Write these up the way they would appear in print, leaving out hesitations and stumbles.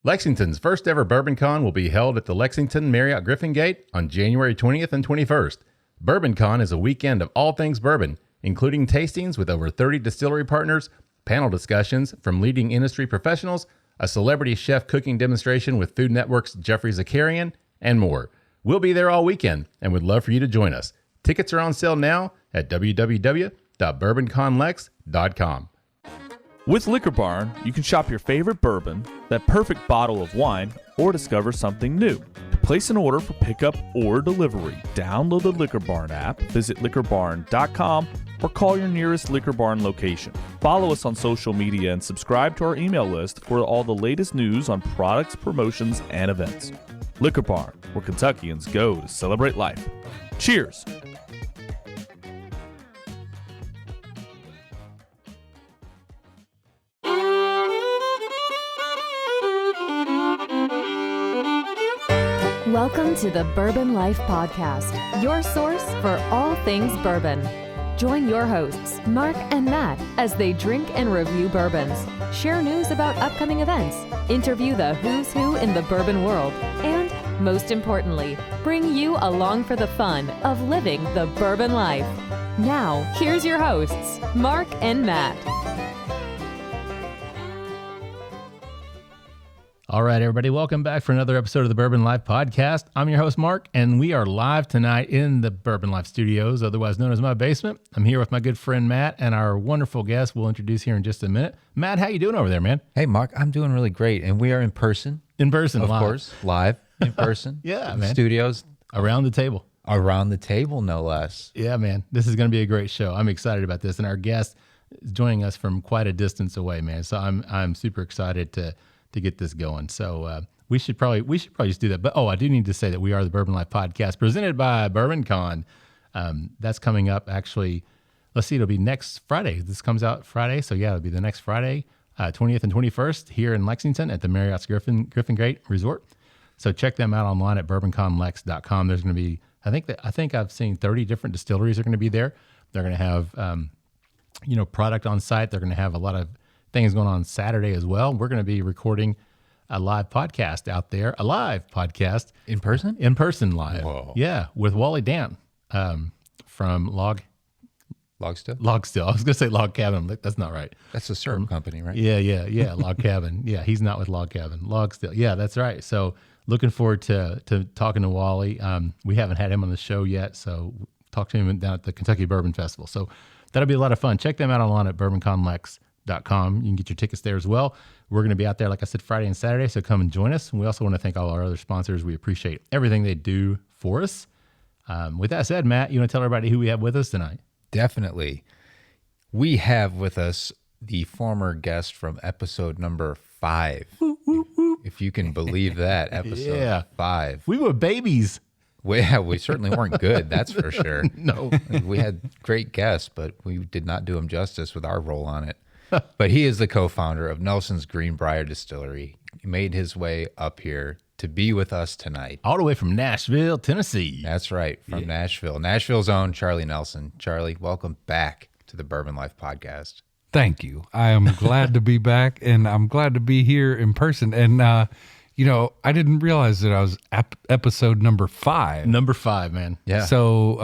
Lexington's first ever BourbonCon will be held at the Lexington Marriott Griffin Gate on January 20th and 21st. BourbonCon is a weekend of all things bourbon, including tastings with over 30 distillery partners, panel discussions from leading industry professionals, a celebrity chef cooking demonstration with Food Network's Jeffrey Zakarian, and more. We'll be there all weekend and would love for you to join us. Tickets are on sale now at www.bourboncon.lex.com. With Liquor Barn, you can shop your favorite bourbon, that perfect bottle of wine, or discover something new. To place an order for pickup or delivery, download the Liquor Barn app, visit liquorbarn.com, or call your nearest Liquor Barn location. Follow us on social media and subscribe to our email list for all the latest news on products, promotions, and events. Liquor Barn, where Kentuckians go to celebrate life. Cheers! Welcome to the Bourbon Life Podcast, your source for all things bourbon. Join your hosts, Mark and Matt, as they drink and review bourbons, share news about upcoming events, interview the who's who in the bourbon world, and, most importantly, bring you along for the fun of living the bourbon life. Now, here's your hosts, Mark and Matt. All right, everybody, welcome back for another episode of the Bourbon Life Podcast. I'm your host, Mark, and we are live tonight in the Bourbon Life Studios, otherwise known as my basement. I'm here with my good friend, Matt, and our wonderful guest we'll introduce here in just a minute. Matt, how you doing over there, man? Hey, Mark, I'm doing really great, and we are in person. In person, of live. course, live, in person. Yeah, in man. Studios. Around the table. Around the table, no less. Yeah, man. This is going to be a great show. I'm excited about this, and our guest is joining us from quite a distance away, man. So I'm super excited to get this going. So we should probably just do that. But I do need to say that we are the Bourbon Life Podcast presented by BourbonCon. That's coming up actually. Let's see, it'll be next Friday. This comes out Friday, so yeah, it'll be the next Friday, 20th and 21st here in Lexington at the Marriott's Griffin Gate Resort. So check them out online at BourbonConLex.com. There's going to be, I think I've seen 30 different distilleries are going to be there. They're going to have product on site. They're going to have a lot of things going on Saturday as well. We're going to be recording a live podcast out there, in person live. Whoa. Yeah, with Wally Dan from Log Still. I was going to say Log Cabin. That's not right. That's a syrup company, right? Yeah. Log Cabin. Yeah, he's not with Log Cabin. Log Still. Yeah, that's right. So looking forward to talking to Wally. We haven't had him on the show yet, so talk to him down at the Kentucky Bourbon Festival. So that'll be a lot of fun. Check them out online at BourbonConLex.com. You can get your tickets there as well. We're going to be out there, like I said, Friday and Saturday, so come and join us. And we also want to thank all our other sponsors. We appreciate everything they do for us. With that said, Matt, you want to tell everybody who we have with us tonight? Definitely. We have with us the former guest from episode number 5. If you can believe that, episode 5. We were babies. Well, we certainly weren't good, that's for sure. No. We had great guests, but we did not do him justice with our role on it. But he is the co-founder of Nelson's Greenbrier Distillery. He made his way up here to be with us tonight. All the way from Nashville, Tennessee. That's right, from Nashville. Nashville's own Charlie Nelson. Charlie, welcome back to the Bourbon Life Podcast. Thank you. I am glad to be back, and I'm glad to be here in person. And, I didn't realize that I was episode number 5. Number 5, man. Yeah. So,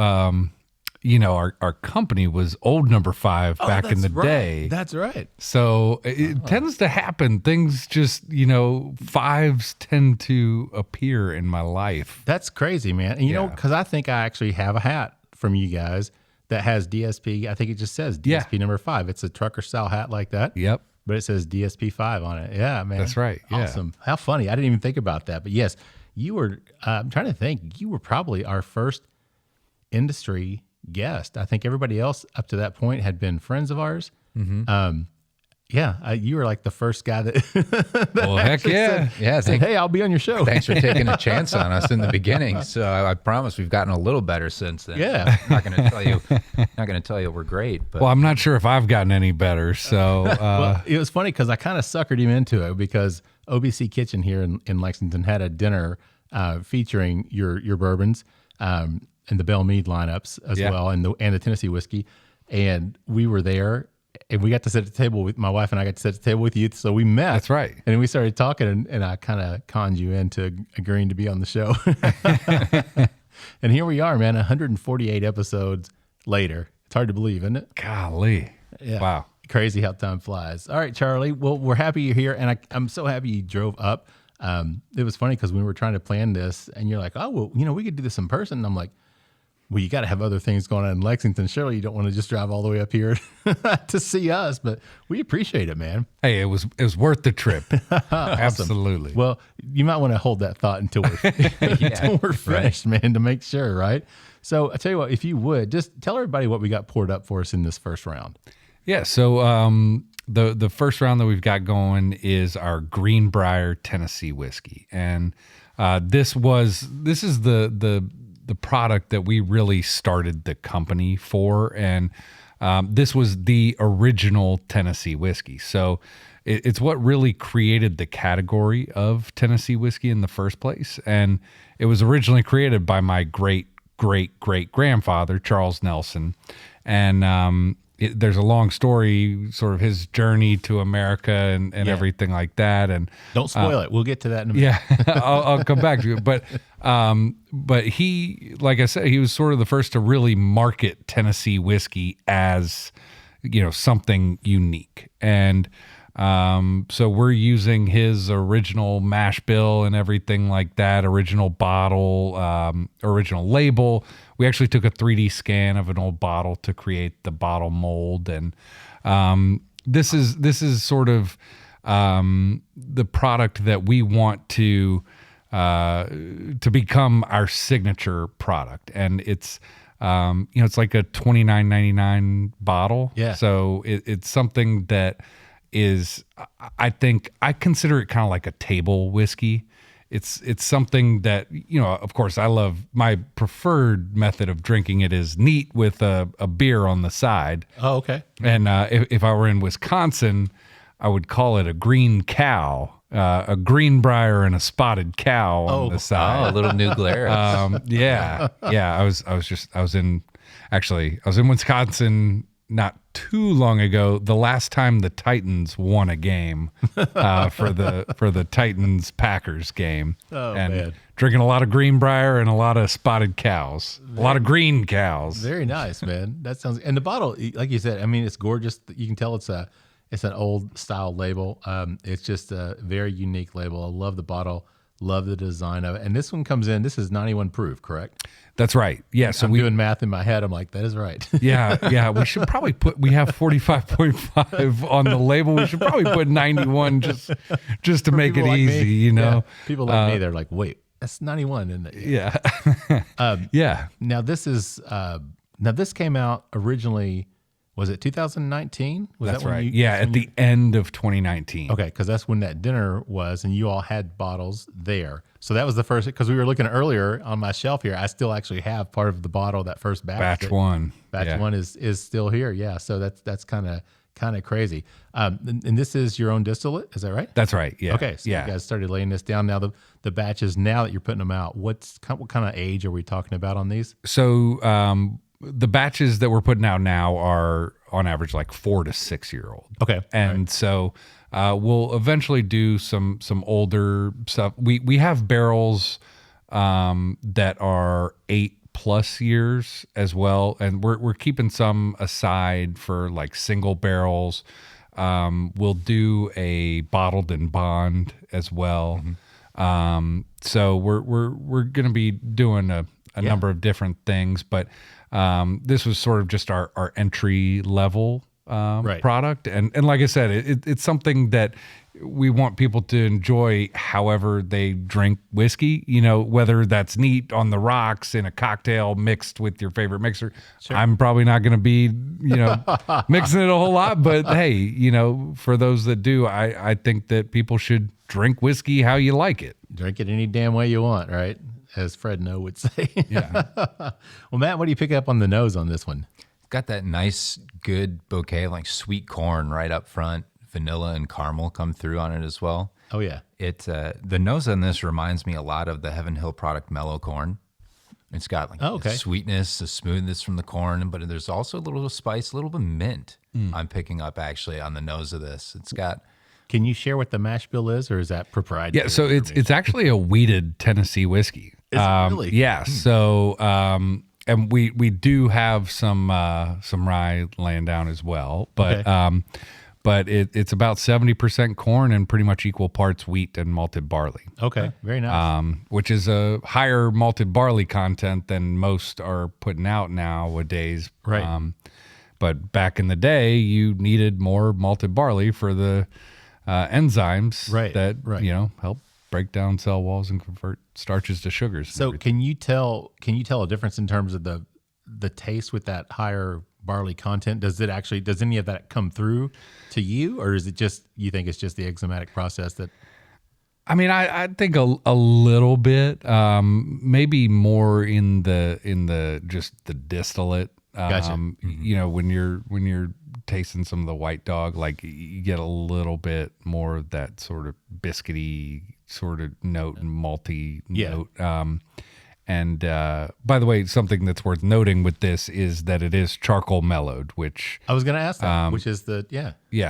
our company was old number 5 back in the day. That's right. So it tends to happen. Things just, 5s tend to appear in my life. That's crazy, man. And you know, because I think I actually have a hat from you guys that has DSP. I think it just says DSP number 5. It's a trucker style hat like that. Yep. But it says DSP 5 on it. Yeah, man. That's right. Yeah. Awesome. How funny. I didn't even think about that. But yes, you were, I'm trying to think, you were probably our first industry guest. I think everybody else up to that point had been friends of ours. Mm-hmm. You were like the first guy that, well, heck yeah. Said, hey, I'll be on your show. Thanks for taking a chance on us in the beginning. So I promise we've gotten a little better since then. Yeah. I'm not going to tell you we're great. But. Well, I'm not sure if I've gotten any better. So well, it was funny because I kind of suckered him into it because OBC Kitchen here in Lexington had a dinner featuring your bourbons and the Belle Meade lineups as well, and the Tennessee whiskey. And we were there And we got to sit at the table with my wife, and I got to sit at the table with you. So we met. That's right. And we started talking, and I kind of conned you into agreeing to be on the show. And here we are, man, 148 episodes later. It's hard to believe, isn't it? Golly. Yeah. Wow. Crazy how time flies. All right, Charlie. Well, we're happy you're here, and I'm so happy you drove up. It was funny because we were trying to plan this, and you're like, oh, well, we could do this in person. And I'm like, well, you got to have other things going on in Lexington. Surely you don't want to just drive all the way up here to see us, but we appreciate it, man. Hey, it was worth the trip. Absolutely. Well, you might want to hold that thought until we're finished, man, to make sure, right? So I tell you what, if you would, just tell everybody what we got poured up for us in this first round. Yeah. So the first round that we've got going is our Greenbrier Tennessee whiskey, and this is the product that we really started the company for, and this was the original Tennessee whiskey. So it's what really created the category of Tennessee whiskey in the first place, and it was originally created by my great grandfather, Charles Nelson, and there's a long story, sort of his journey to America and everything like that. And don't spoil it. We'll get to that in a minute. Yeah, I'll come back to it. But he, like I said, he was sort of the first to really market Tennessee whiskey as, something unique. And so we're using his original mash bill and everything like that, original bottle, original label. We actually took a 3D scan of an old bottle to create the bottle mold, and this is sort of the product that we want to become our signature product, and it's it's like a $29.99 bottle. Yeah. So it's something that is, I think, I consider it kind of like a table whiskey. It's something that, of course, I love. My preferred method of drinking it is neat with a beer on the side. Oh, okay. And if I were in Wisconsin, I would call it a green cow, a Greenbrier and a spotted cow on the side. Oh, a little New Glarus. Yeah. I was in Wisconsin not too long ago, the last time the Titans won a game for the Titans Packers game. Oh, and man. Drinking a lot of Greenbrier and a lot of spotted cows, a lot of green cows. Very nice, man. That sounds, and the bottle, like you said, I mean, it's gorgeous. You can tell it's an old style label. It's just a very unique label. I love the bottle. Love the design of it. And this one comes in, this is 91 proof, correct? That's right. Yeah. So I'm doing math in my head. I'm like, that is right. Yeah. We should probably we have 45.5 on the label. We should probably put 91 just to make it like easy, me. Yeah. People like me, they're like, wait, that's 91, isn't it? Yeah. Yeah. Now this came out originally, was it 2019? That's right. At the end of 2019. Okay, because that's when that dinner was, and you all had bottles there. So that was the first, because we were looking earlier on my shelf here. I still actually have part of the bottle, that first batch. Batch one. Batch one is still here. Yeah. So that's kind of crazy. And this is your own distillate, is that right? That's right. Yeah. Okay. So you guys started laying this down. Now the batches, now that you're putting them out, what kind of age are we talking about on these? So the batches that we're putting out now are on average like 4 to 6 year old. Okay. And so we'll eventually do some older stuff. We have barrels that are 8+ years as well, and we're keeping some aside for like single barrels. We'll do a bottled and bond as well. Mm-hmm. So we're going to be doing a number of different things, but this was sort of just our entry level product. And like I said, it's something that we want people to enjoy however they drink whiskey, whether that's neat on the rocks in a cocktail mixed with your favorite mixer. Sure. I'm probably not going to be, mixing it a whole lot, but hey, for those that do, I think that people should drink whiskey how you like it. Drink it any damn way you want, right? As Fred No would say. Yeah. Well, Matt, what do you pick up on the nose on this one? Got that nice, good bouquet of like sweet corn right up front. Vanilla and caramel come through on it as well. Oh, yeah. The nose on this reminds me a lot of the Heaven Hill product Mellow Corn. It's got like Oh, okay. the sweetness, the smoothness from the corn, but there's also a little spice, a little bit of mint. I'm picking up actually on the nose of this. It's got. Can you share what the mash bill is, or is that proprietary? Yeah, so it's actually a wheated Tennessee whiskey. Is it really? Yeah. So and we do have some rye laying down as well, but Okay. but it's about 70% corn and pretty much equal parts wheat and malted barley. Okay, very nice. Which is a higher malted barley content than most are putting out nowadays. Right. But back in the day, you needed more malted barley for the enzymes that help break down cell walls and convert starches to sugars. So can you tell a difference in terms of the taste with that higher barley content? Does any of that come through to you, or is it just you think it's just the enzymatic process that? I mean, I think a little bit, maybe more in the just the distillate. Gotcha. You know, when you're tasting some of the white dog, like you get a little bit more of that sort of biscuity sort of note and malty note. And by the way, something that's worth noting with this is that it is charcoal mellowed, which I was going to ask that, which is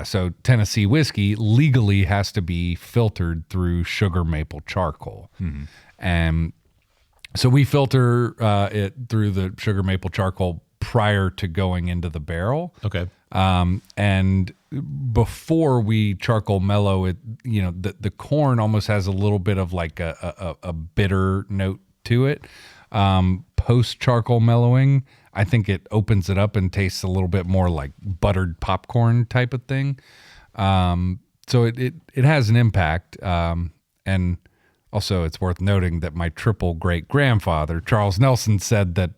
so Tennessee whiskey legally has to be filtered through sugar maple charcoal. And so we filter it through the sugar maple charcoal prior to going into the barrel. Okay. And before we charcoal mellow it, you know, the corn almost has a little bit of like a bitter note to it. Post charcoal mellowing, I think it opens it up and tastes a little bit more like buttered popcorn type of thing. So it has an impact. And also it's worth noting that my triple great grandfather, Charles Nelson, said that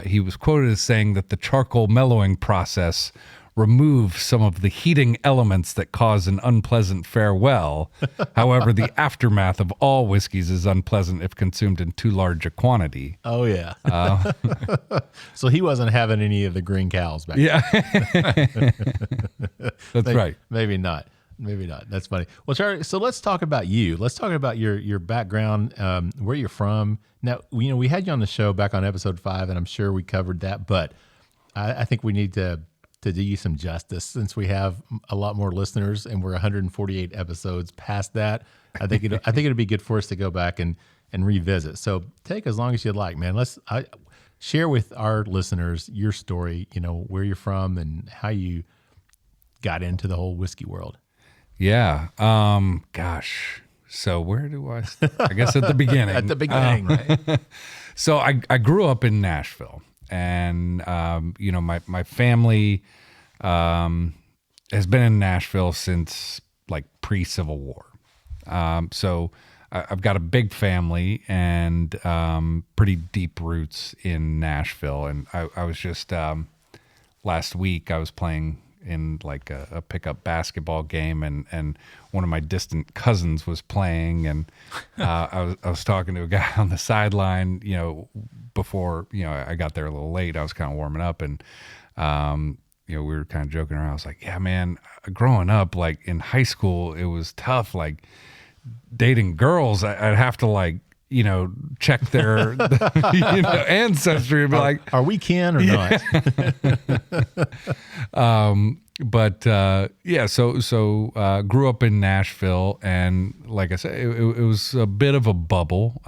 he was quoted as saying that the charcoal mellowing process removes some of the heating elements that cause an unpleasant farewell. However, the aftermath of all whiskeys is unpleasant if consumed in too large a quantity. Oh, yeah. So he wasn't having any of the green cows back then. That's right. Maybe not. That's funny. Well, Charlie, so let's talk about you. Let's talk about your background, where you're from. Now, we had you on the show back on episode 5, and I'm sure we covered that, but I think we need to do you some justice since we have a lot more listeners and we're 148 episodes past that. I think it'd be good for us to go back and revisit. So take as long as you'd like, man. Share with our listeners your story, where you're from and how you got into the whole whiskey world. Yeah. Gosh. So where do I start? I guess at the beginning. At the beginning, right? So I grew up in Nashville, and my family has been in Nashville since like pre-Civil War. So I've got a big family and pretty deep roots in Nashville. And I was just last week I was playing in like a pickup basketball game, and one of my distant cousins was playing, and I was talking to a guy on the sideline, before, I got there a little late. I was kind of warming up, and we were kind of joking around. I was like, yeah, man, growing up, like in high school, it was tough. Like dating girls, I'd have to like, check their ancestry and be like, are we kin or not? So grew up in Nashville, and like I said, it was a bit of a bubble.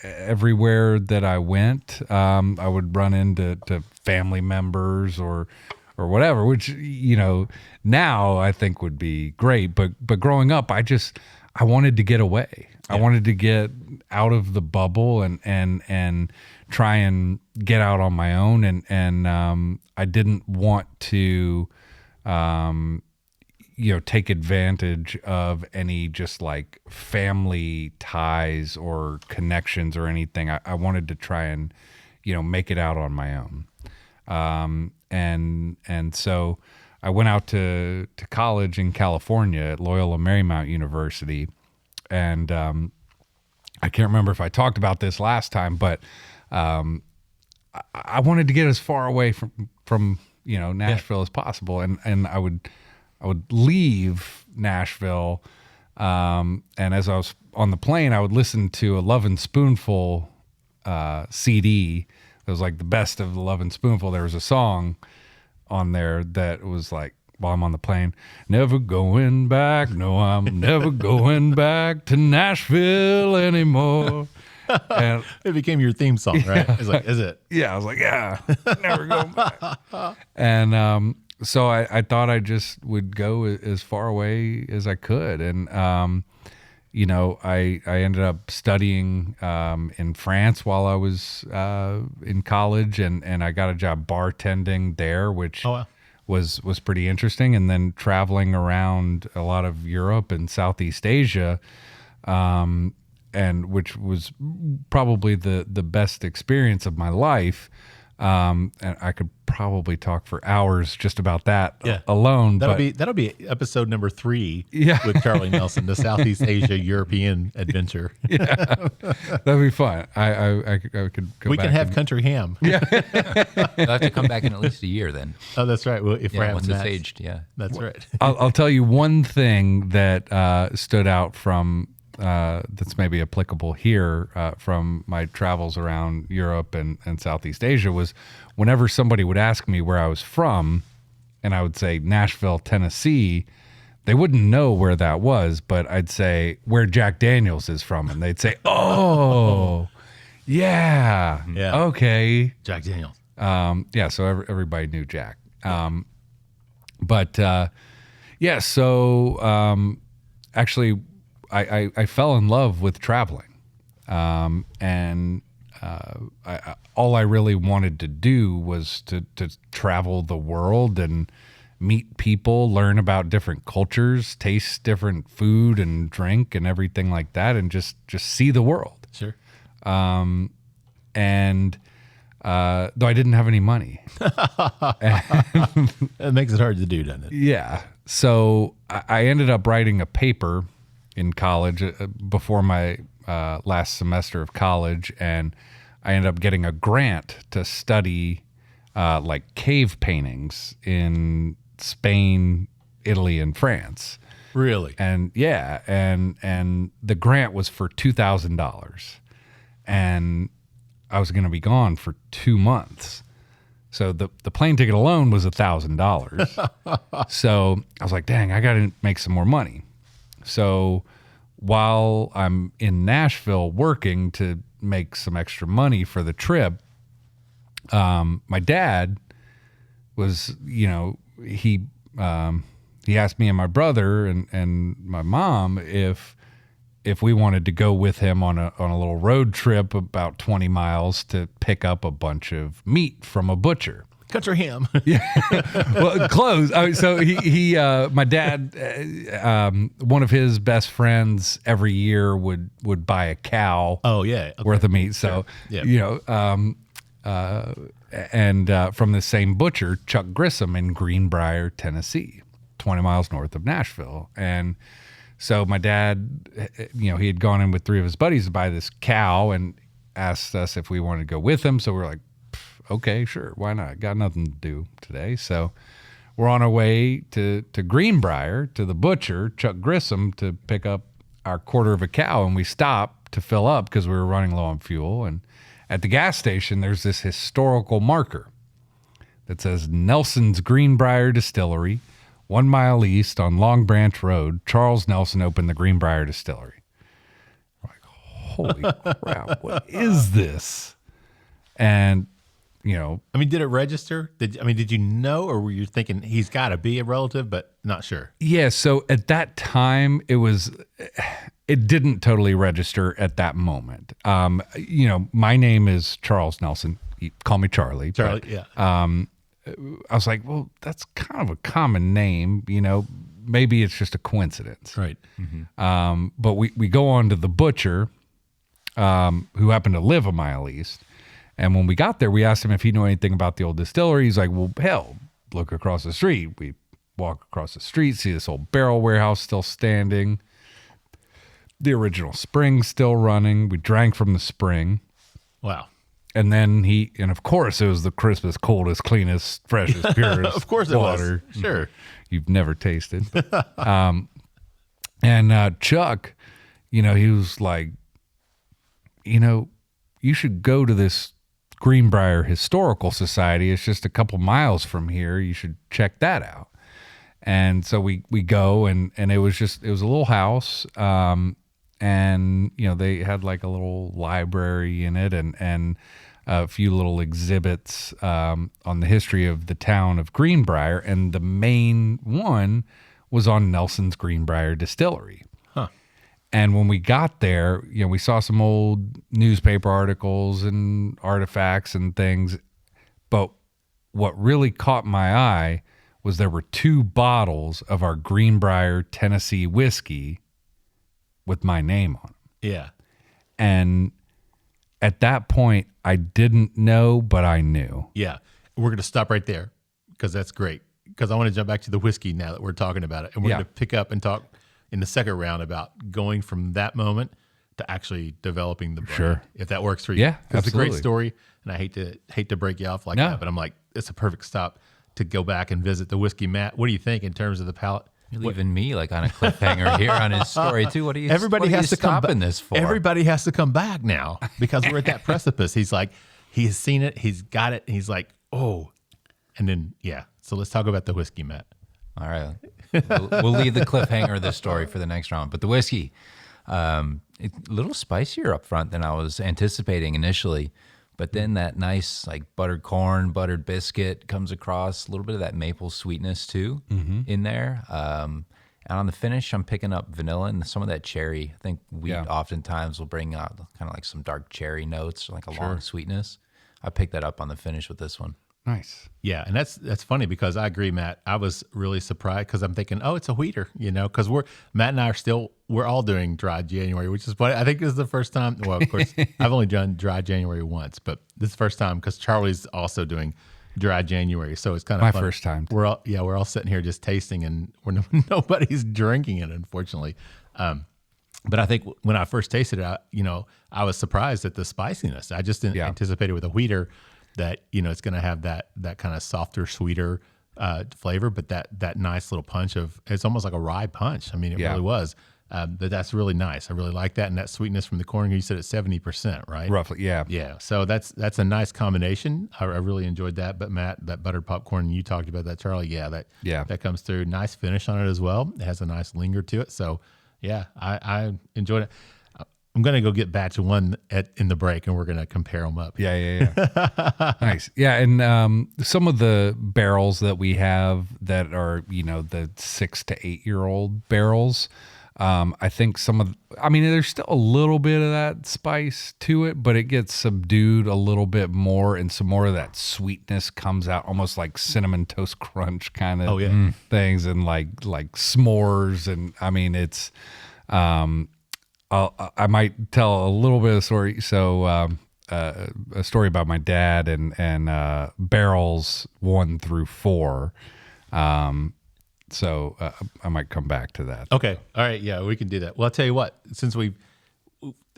Everywhere that I went, I would run into family members or whatever, which, now I think would be great. But growing up, I wanted to get away. Yeah. I wanted to get out of the bubble and try and get out on my own. And I didn't want to, take advantage of any just like family ties or connections or anything. I wanted to try and, make it out on my own. And so I went out to college in California at Loyola Marymount University. And I can't remember if I talked about this last time, but I wanted to get as far away from Nashville as possible. And I would leave Nashville, and as I was on the plane, I would listen to a Love and Spoonful CD. It was like the best of the Lovin' Spoonful. There was a song on there that was like, while I'm on the plane, never going back. No, I'm never going back to Nashville anymore. And It became your theme song, right? It's like, is it? yeah, I was like, yeah, never going back. And so I thought I just would go as far away as I could. And, I ended up studying in France while I was in college, and I got a job bartending there, which was pretty interesting. And then traveling around a lot of Europe and Southeast Asia, and which was probably the best experience of my life. And I could probably talk for hours just about that alone. That'll be episode number 3 with Charlie Nelson, the Southeast Asia European adventure. Yeah, that'd be fun. I could go We back can have and- country ham. You'll have to come back in at least a year then. Oh, that's right. Well, if we're having Once it's that, aged, that's right. I'll tell you one thing that stood out from that's maybe applicable here from my travels around Europe and Southeast Asia was whenever somebody would ask me where I was from, and I would say Nashville, Tennessee, they wouldn't know where that was, but I'd say where Jack Daniels is from, and they'd say, "Oh, yeah, okay, Jack Daniels." So everybody knew Jack. Actually, I fell in love with traveling, and all I really wanted to do was to travel the world and meet people, learn about different cultures, taste different food and drink and everything like that, and just see the world. Sure. Though I didn't have any money. It makes it hard to do, doesn't it? Yeah. So I ended up writing a paper in college before my last semester of college, and I ended up getting a grant to study like cave paintings in Spain, Italy, and France. Really? And and the grant was for $2,000, and I was going to be gone for 2 months. So the plane ticket alone was $1,000. So I was like, dang, I got to make some more money. So while I'm in Nashville working to make some extra money for the trip, my dad was, he asked me and my brother and my mom if we wanted to go with him on a little road trip about 20 miles to pick up a bunch of meat from a butcher. Country ham. Well, close. So he my dad, one of his best friends every year would buy a cow. Oh yeah. Okay. Worth of meat. So, Sure. From the same butcher, Chuck Grissom in Greenbrier, Tennessee, 20 miles north of Nashville. And so my dad, he had gone in with 3 of his buddies to buy this cow and asked us if we wanted to go with him. So we're like, okay, sure, why not? Got nothing to do today. So we're on our way to Greenbrier, to the butcher, Chuck Grissom, to pick up our quarter of a cow. And we stopped to fill up because we were running low on fuel. And at the gas station, there's this historical marker that says Nelson's Greenbrier Distillery, 1 mile east on Long Branch Road. Charles Nelson opened the Greenbrier Distillery. We're like, holy crap, what is this? And did it register? Did you know, or were you thinking he's got to be a relative, but not sure? Yeah. So at that time, it didn't totally register at that moment. My name is Charles Nelson. You call me Charlie. Charlie, but, yeah. I was like, well, that's kind of a common name. Maybe it's just a coincidence. Right. Mm-hmm. But we go on to the butcher, who happened to live a mile east. And when we got there, we asked him if he knew anything about the old distillery. He's like, well, hell, look across the street. We walk across the street, see this old barrel warehouse still standing, the original spring still running. We drank from the spring. Wow. And then and of course, it was the crispest, coldest, cleanest, freshest, purest Of course water it was. Sure. You've never tasted. Chuck, he was like, you should go to this Greenbrier Historical Society. It's just a couple miles from here. You should check that out. And so we go, and it was a little house, and they had like a little library in it, and a few little exhibits on the history of the town of Greenbrier, and the main one was on Nelson's Greenbrier Distillery. Huh. And when we got there, we saw some old newspaper articles and artifacts and things, but what really caught my eye was there were 2 bottles of our Greenbrier Tennessee whiskey with my name on them. Yeah. And at that point, I didn't know, but I knew. Yeah. We're going to stop right there because that's great. Because I want to jump back to the whiskey now that we're talking about it. And we're going to pick up and talk in the second round about going from that moment to actually developing the brand. Sure. If that works for you. Yeah, It's a absolutely. great story. And I hate to break you off like No. that, but I'm like, it's a perfect stop to go back and visit the whiskey. Matt, what do you think in terms of the palate? You're leaving me like on a cliffhanger here on his story too. What are you? Everybody what are has you to come stopping back. this for? Everybody has to come back now because we're at that precipice. He's like, he's seen it, he's got it, and he's like, oh, and then So let's talk about the whiskey, Matt. All right, we'll leave the cliffhanger of this story for the next round. But the whiskey, it's a little spicier up front than I was anticipating initially. But then that nice like buttered corn, buttered biscuit comes across, a little bit of that maple sweetness too in there. And on the finish, I'm picking up vanilla and some of that cherry. I think wheat oftentimes will bring out kind of like some dark cherry notes, like a long sweetness. I picked that up on the finish with this one. Nice. Yeah, and that's funny because I agree, Matt. I was really surprised because I'm thinking, oh, it's a wheater, because Matt and I we're all doing dry January, which is funny. I think this is the first time. Well, of course, I've only done dry January once, but this is the first time because Charlie's also doing dry January, so it's kind of My fun. first time. We're all sitting here just tasting, and nobody's drinking it, unfortunately. But I think when I first tasted it, I was surprised at the spiciness. I just didn't anticipate it with a wheater that it's going to have that kind of softer, sweeter flavor, but that nice little punch it's almost like a rye punch. I mean, it really was. But that's really nice. I really like that, and that sweetness from the corn. You said it's 70%, right? Roughly, yeah. Yeah. So that's a nice combination. I really enjoyed that. But Matt, that buttered popcorn you talked about, that Charlie, that comes through. Nice finish on it as well. It has a nice linger to it. So yeah, I enjoyed it. I'm going to go get batch 1 in the break, and we're going to compare them up. Yeah. Nice. Yeah, and some of the barrels that we have that are, the 6 to 8 year old barrels, I think there's still a little bit of that spice to it, but it gets subdued a little bit more, and some more of that sweetness comes out, almost like Cinnamon Toast Crunch kind of things, and like s'mores, and it's. I might tell a little bit of a story. So a story about my dad and barrels 1 through 4. So I might come back to that. Okay. All right. Yeah, we can do that. Well, I'll tell you what,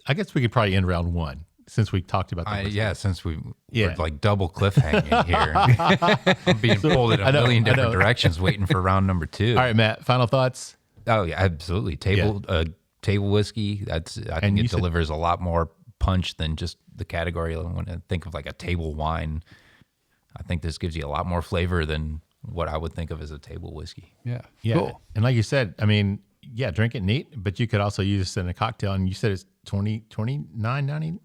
I guess we could probably end round 1 since we talked about that. Since we're like double cliffhanging here. I'm being pulled in a million different directions waiting for round number 2. All right, Matt, final thoughts? Oh, yeah, absolutely. Table whiskey, I think it delivers a lot more punch than just the category. When I think of like a table wine, I think this gives you a lot more flavor than what I would think of as a table whiskey. Yeah. Cool. And like you said, drink it neat, but you could also use this in a cocktail. And you said it's $29.90?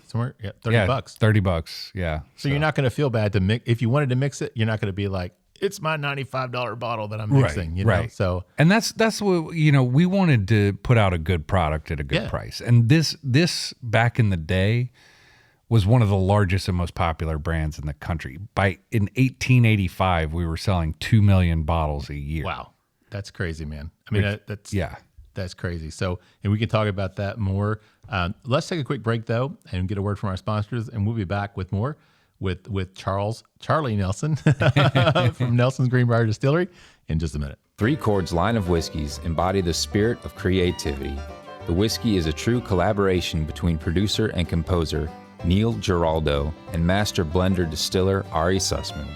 Somewhere? Yeah, $30. $30. Yeah. So you're not going to feel bad to mix. If you wanted to mix it, you're not going to be like, it's my $95 bottle that I'm mixing, right. So, and that's what, we wanted to put out a good product at a good price. And this back in the day was one of the largest and most popular brands in the country. In 1885, we were selling 2 million bottles a year. Wow. That's crazy, man. That's crazy. So, and we can talk about that more. Let's take a quick break though, and get a word from our sponsors, and we'll be back with more. With Charlie Nelson from Nelson's Greenbrier Distillery in just a minute. Three Chords line of whiskeys embody the spirit of creativity. The whiskey is a true collaboration between producer and composer Neil Giraldo and master blender distiller Ari Sussman.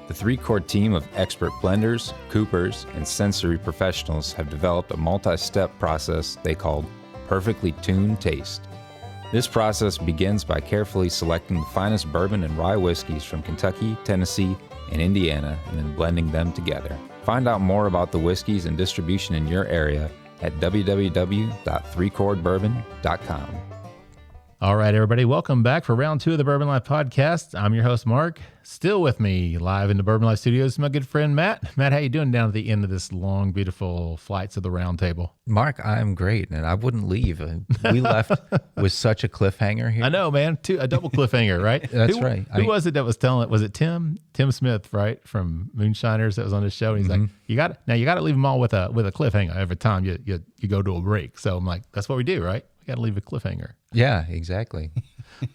The Three Chord team of expert blenders, coopers, and sensory professionals have developed a multi-step process they call Perfectly Tuned Taste. This process begins by carefully selecting the finest bourbon and rye whiskeys from Kentucky, Tennessee, and Indiana, and then blending them together. Find out more about the whiskeys and distribution in your area at www.threechordbourbon.com. All right, everybody, welcome back for round 2 of the Bourbon Life Podcast. I'm your host, Mark. Still with me live in the Bourbon Life Studios is my good friend, Matt. Matt, how you doing down at the end of this long, beautiful flights of the round table? Mark, I'm great, and I wouldn't leave. We left with such a cliffhanger here. I know, man. A double cliffhanger, right? That's right. Who was it that was telling it? Was it Tim Smith, right, from Moonshiners that was on this show? And he's like, you got to leave them all with a cliffhanger every time you go to a break. So I'm like, that's what we do, right? We got to leave a cliffhanger. Yeah, exactly.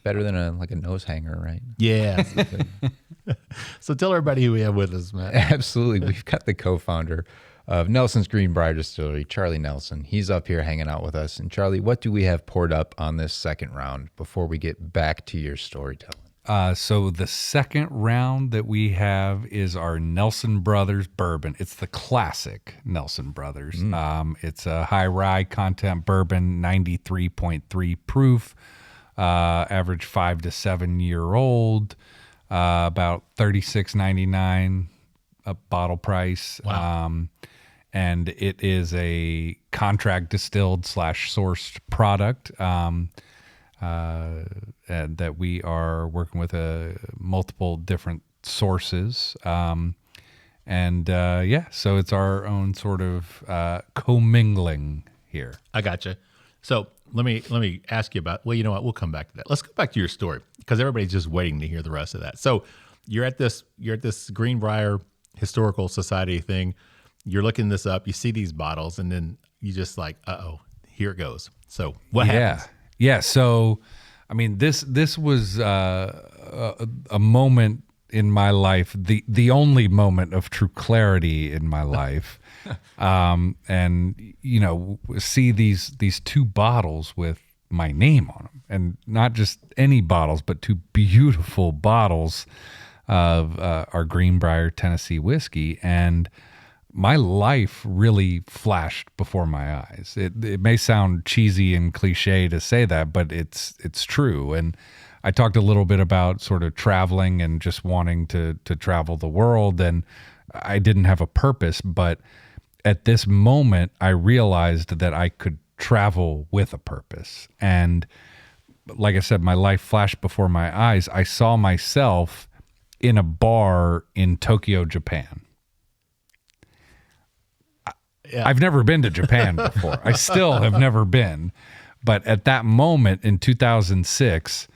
Better than a nose hanger, right? Yeah. So tell everybody who we have with us, Matt. Absolutely. We've got the co-founder of Nelson's Greenbrier Distillery, Charlie Nelson. He's up here hanging out with us. And Charlie, what do we have poured up on this second round before we get back to your storytelling? So the second round that we have is our Nelson Brothers bourbon. It's the classic Nelson Brothers. It's a high rye content bourbon, 93.3 proof, average 5 to 7 year old, about $36.99 a bottle price. Wow. And it is a contract distilled / sourced product. And that we are working with multiple different sources. So it's our own sort of commingling here. I gotcha. So let me ask you about, well, you know what? We'll come back to that. Let's go back to your story because everybody's just waiting to hear the rest of that. So you're at this Greenbrier Historical Society thing. You're looking this up. You see these bottles, and then you just like, here it goes. So what happens? Yeah. So, I mean, this was a moment in my life, the only moment of true clarity in my life, and see these 2 bottles with my name on them, and not just any bottles, but 2 beautiful bottles of our Greenbrier Tennessee whiskey, and my life really flashed before my eyes. It may sound cheesy and cliche to say that, but it's true. And I talked a little bit about sort of traveling and just wanting to travel the world, and I didn't have a purpose, but at this moment I realized that I could travel with a purpose. And like I said, my life flashed before my eyes. I saw myself in a bar in Tokyo, Japan. Yeah. I've never been to Japan before. I still have never been. But at that moment in 2006,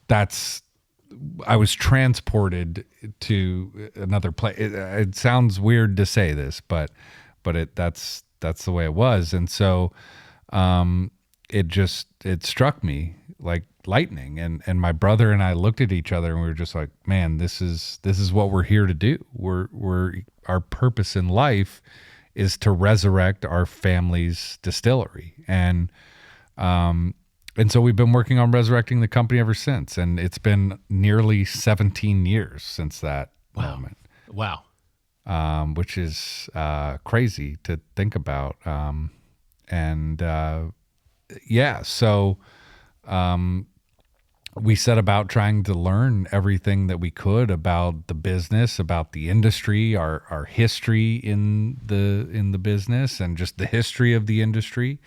I was transported to another place. It sounds weird to say this, but that's the way it was. And so it struck me like lightning. And my brother and I looked at each other and we were just like, man, this is what we're here to do. Our purpose in life is to resurrect our family's distillery. And so we've been working on resurrecting the company ever since. And it's been nearly 17 years since that moment. Wow. Which is crazy to think about. So we set about trying to learn everything that we could about the business, about the industry, our history in the business, and just the history of the industry.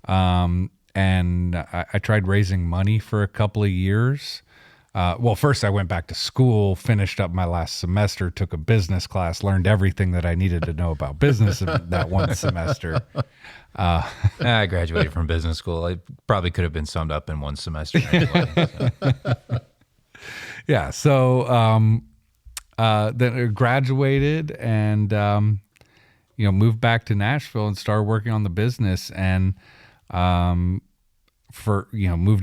And I tried raising money for a couple of years. First I went back to school, finished up my last semester, took a business class, learned everything that I needed to know about business in that one semester. I graduated from business school. It probably could have been summed up in one semester anyway. Yeah. So then I graduated and moved back to Nashville and started working on the business, and moved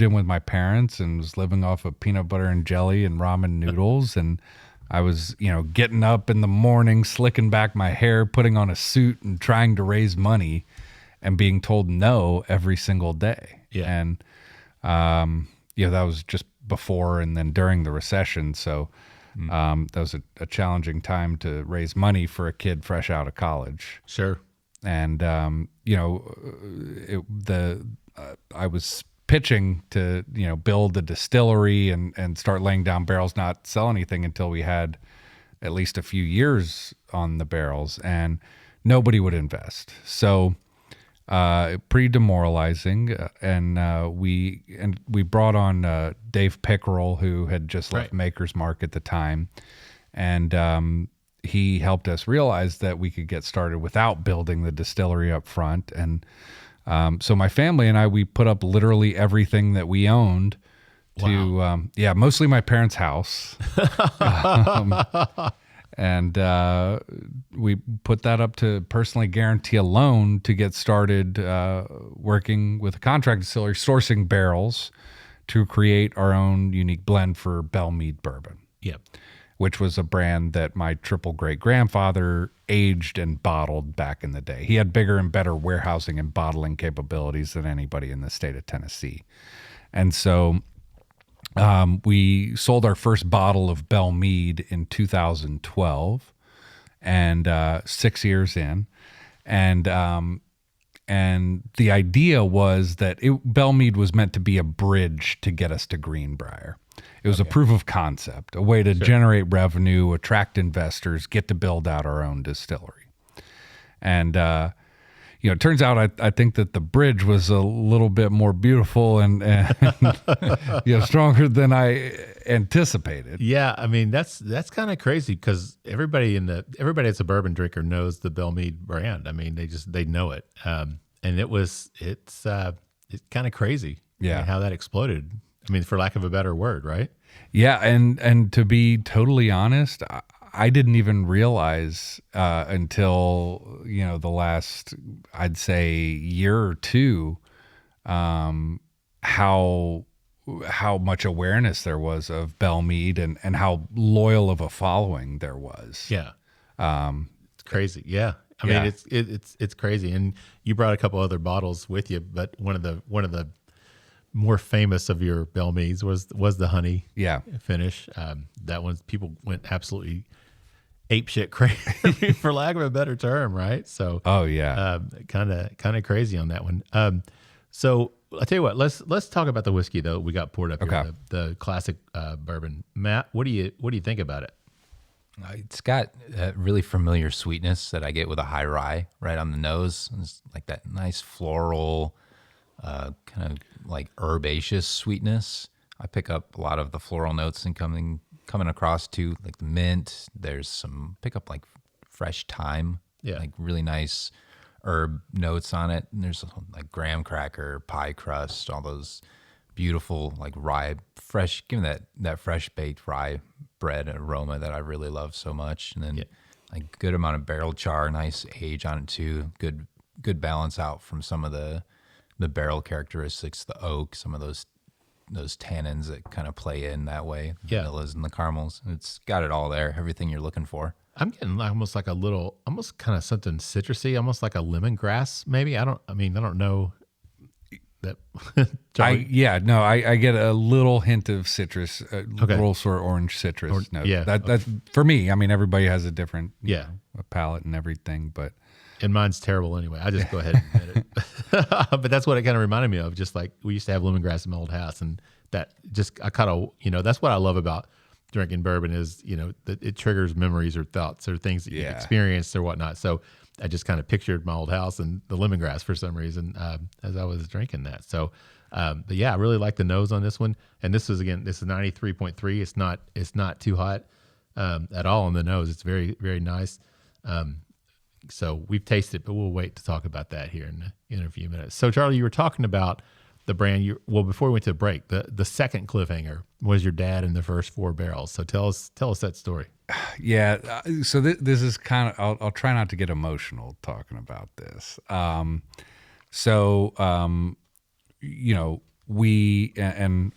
in with my parents and was living off of peanut butter and jelly and ramen noodles. And I was, getting up in the morning, slicking back my hair, putting on a suit and trying to raise money and being told no every single day. Yeah. And, that was just before and then during the recession. So that was a challenging time to raise money for a kid fresh out of college. Sure. And, I was pitching to, build the distillery and start laying down barrels, not sell anything until we had at least a years on the barrels, and nobody would invest. So pretty demoralizing. And we brought on Dave Pickerel, who had just left Maker's Mark at the time. And he helped us realize that we could get started without building the distillery up front. And so my family and I, we put up literally everything that we owned to, mostly my parents' house. And we put that up to personally guarantee a loan to get started working with a contract distillery, sourcing barrels to create our own unique blend for Belle Meade bourbon. Yep. Which was a brand that my triple great-grandfather aged and bottled back in the day. He had bigger and better warehousing and bottling capabilities than anybody in the state of Tennessee. And so we sold our first bottle of Belle Meade in 2012, and 6 years in. And the idea was that Belle Meade was meant to be a bridge to get us to Greenbrier. It was a proof of concept, a way to generate revenue, attract investors, get to build out our own distillery. And, it turns out I think that the bridge was a little bit more beautiful and stronger than I anticipated. Yeah, I mean, that's kind of crazy because everybody that's a bourbon drinker knows the Belle Meade brand. I mean, they know it. And it's kind of crazy. Yeah. How that exploded. I mean, for lack of a better word, right? Yeah, and to be totally honest, I didn't even realize until the last, I'd say, year or two, how much awareness there was of Belle Meade and how loyal of a following there was. Yeah, it's crazy. Yeah, I mean, it's crazy. And you brought a couple other bottles with you, but one of the more famous of your Belle Meades was the honey finish. That one, people went absolutely apeshit crazy, for lack of a better term, right? So, kind of crazy on that one. So I'll tell you what, let's talk about the whiskey though. We got poured up here, the classic bourbon. Matt, what do you think about it? It's got a really familiar sweetness that I get with a high rye right on the nose. It's like that nice floral, kind of like herbaceous sweetness. I pick up a lot of the floral notes and coming across too, like the mint. There's some pick up like fresh thyme, like really nice herb notes on it. And there's like graham cracker, pie crust, all those beautiful like rye, fresh, giving that fresh baked rye bread aroma that I really love so much. And then like good amount of barrel char, nice age on it too. Good balance out from some of the barrel characteristics, the oak, some of those tannins that kind of play in that way, the vanillas and the caramels. It's got it all there, everything you're looking for. I'm getting almost like almost kind of something citrusy, almost like a lemongrass maybe. I don't know that. I get a little hint of citrus, a little sort of orange citrus note. Yeah. That's for me. I mean, everybody has a different a palate and everything, but. And mine's terrible anyway. I just go ahead and admit it. But that's what it kind of reminded me of. Just like we used to have lemongrass in my old house, and that just I kind of that's what I love about drinking bourbon is that it triggers memories or thoughts or things that you've experienced or whatnot. So I just kind of pictured my old house and the lemongrass for some reason as I was drinking that. So, but yeah, I really like the nose on this one. And this is 93.3. It's not too hot at all on the nose. It's very, very nice. So we've tasted it, but we'll wait to talk about that here in a few minutes. So Charlie, you were talking about the brand. Before we went to the break, the second cliffhanger was your dad in the first 4 barrels. So tell us that story. Yeah. So this is kind of, I'll try not to get emotional talking about this. And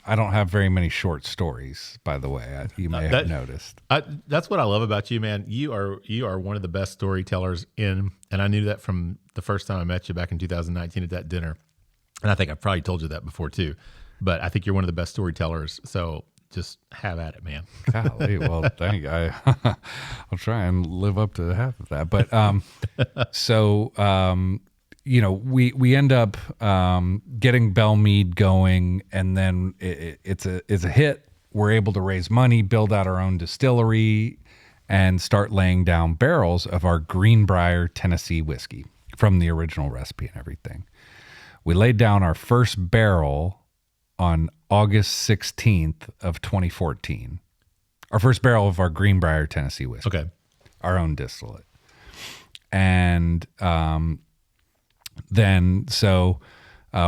I don't have very many short stories, by the way. You may have noticed. That's what I love about you, man. You are one of the best storytellers and I knew that from the first time I met you back in 2019 at that dinner. And I think I've probably told you that before too. But I think you're one of the best storytellers. So just have at it, man. Golly, well, thank you. I'll try and live up to half of that. But we end up getting Belle Meade going, and then it's a hit. We're able to raise money, build out our own distillery, and start laying down barrels of our Greenbrier Tennessee whiskey from the original recipe and everything. We laid down our first barrel on August 16th of 2014. Our first barrel of our Greenbrier Tennessee whiskey. Okay. Our own distillate. And then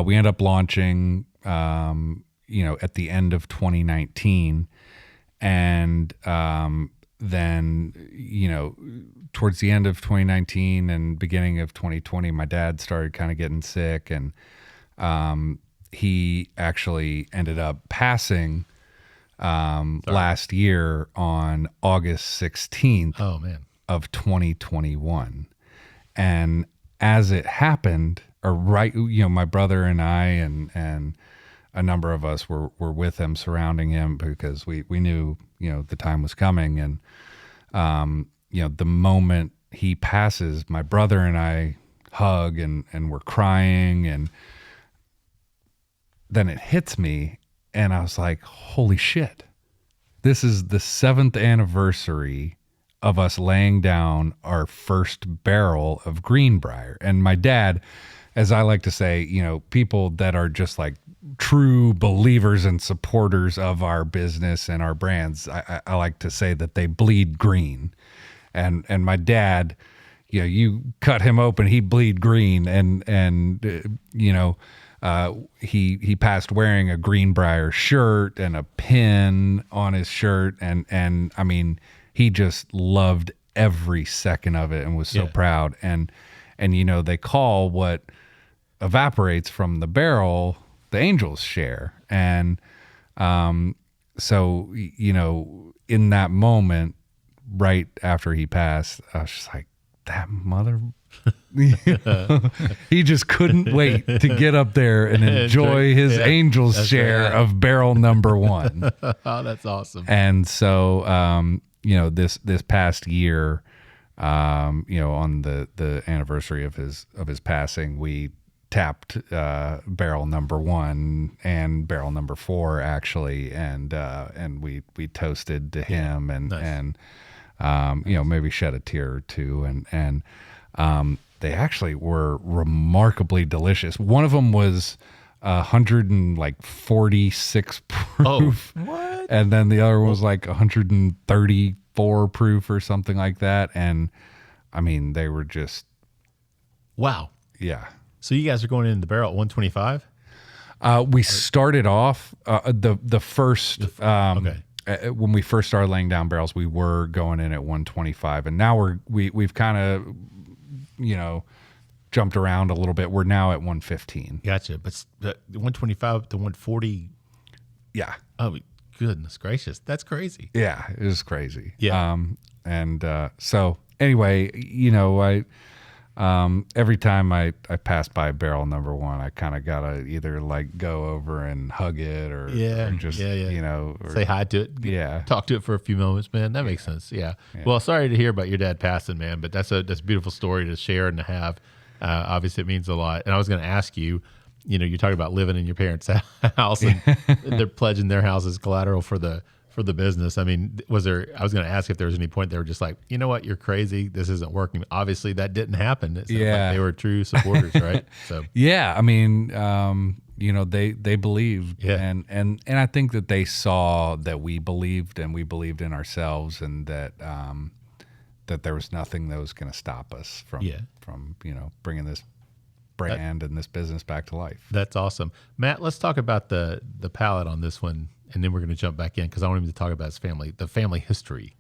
we end up launching, at the end of 2019. And then, towards the end of 2019 and beginning of 2020, my dad started kind of getting sick, and he actually ended up passing last year on August 16th of 2021. And as it happened, my brother and I and a number of us were with him, surrounding him, because we knew, the time was coming. And, the moment he passes, my brother and I hug and we're crying, and then it hits me, and I was like, holy shit, this is the 7th anniversary of us laying down our first barrel of Greenbrier. And my dad, as I like to say, people that are just like true believers and supporters of our business and our brands, I like to say that they bleed green. And my dad, you cut him open, he bleed green. And he passed wearing a Greenbrier shirt and a pin on his shirt. And I mean, he just loved every second of it and was so proud. And they call what evaporates from the barrel the angel's share. And so in that moment, right after he passed, I was just like, that mother. He just couldn't wait to get up there and enjoy his angel's share of barrel number 1. Oh, that's awesome. And so this past year, on the anniversary of his passing, we tapped barrel number 1 and barrel number 4 actually, and we toasted to him, and nice. and maybe shed a tear or two, and they actually were remarkably delicious. One of them was 146 proof. Oh, what? And then the other was like 134 proof or something like that. And I mean, they were just, wow. yeah. So you guys are going in the barrel at 125? We started off the first okay. When we first started laying down barrels, we were going in at 125, and now we've kind of jumped around a little bit. We're now at 115. Gotcha. But 125 to 140. Yeah. Oh, goodness gracious. That's crazy. Yeah, it was crazy. Yeah. So anyway, every time I pass by barrel number 1, I kind of gotta either like go over and hug it or just or say hi to it. Yeah. Talk to it for a few moments, man. That makes sense. Yeah. Well, sorry to hear about your dad passing, man, but that's a beautiful story to share and to have. Obviously it means a lot. And I was going to ask you, you're talking about living in your parents' house, and they're pledging their house as collateral for the business. I mean, I was going to ask if there was any point they were just like, you know what, you're crazy, this isn't working. Obviously that didn't happen. Like they were true supporters, right? So yeah, I mean, they believed, and I think that they saw that we believed, and we believed in ourselves, and that that there was nothing that was going to stop us from bringing this brand and this business back to life. That's awesome. Matt, let's talk about the palate on this one, and then we're going to jump back in because I want him to talk about the family history,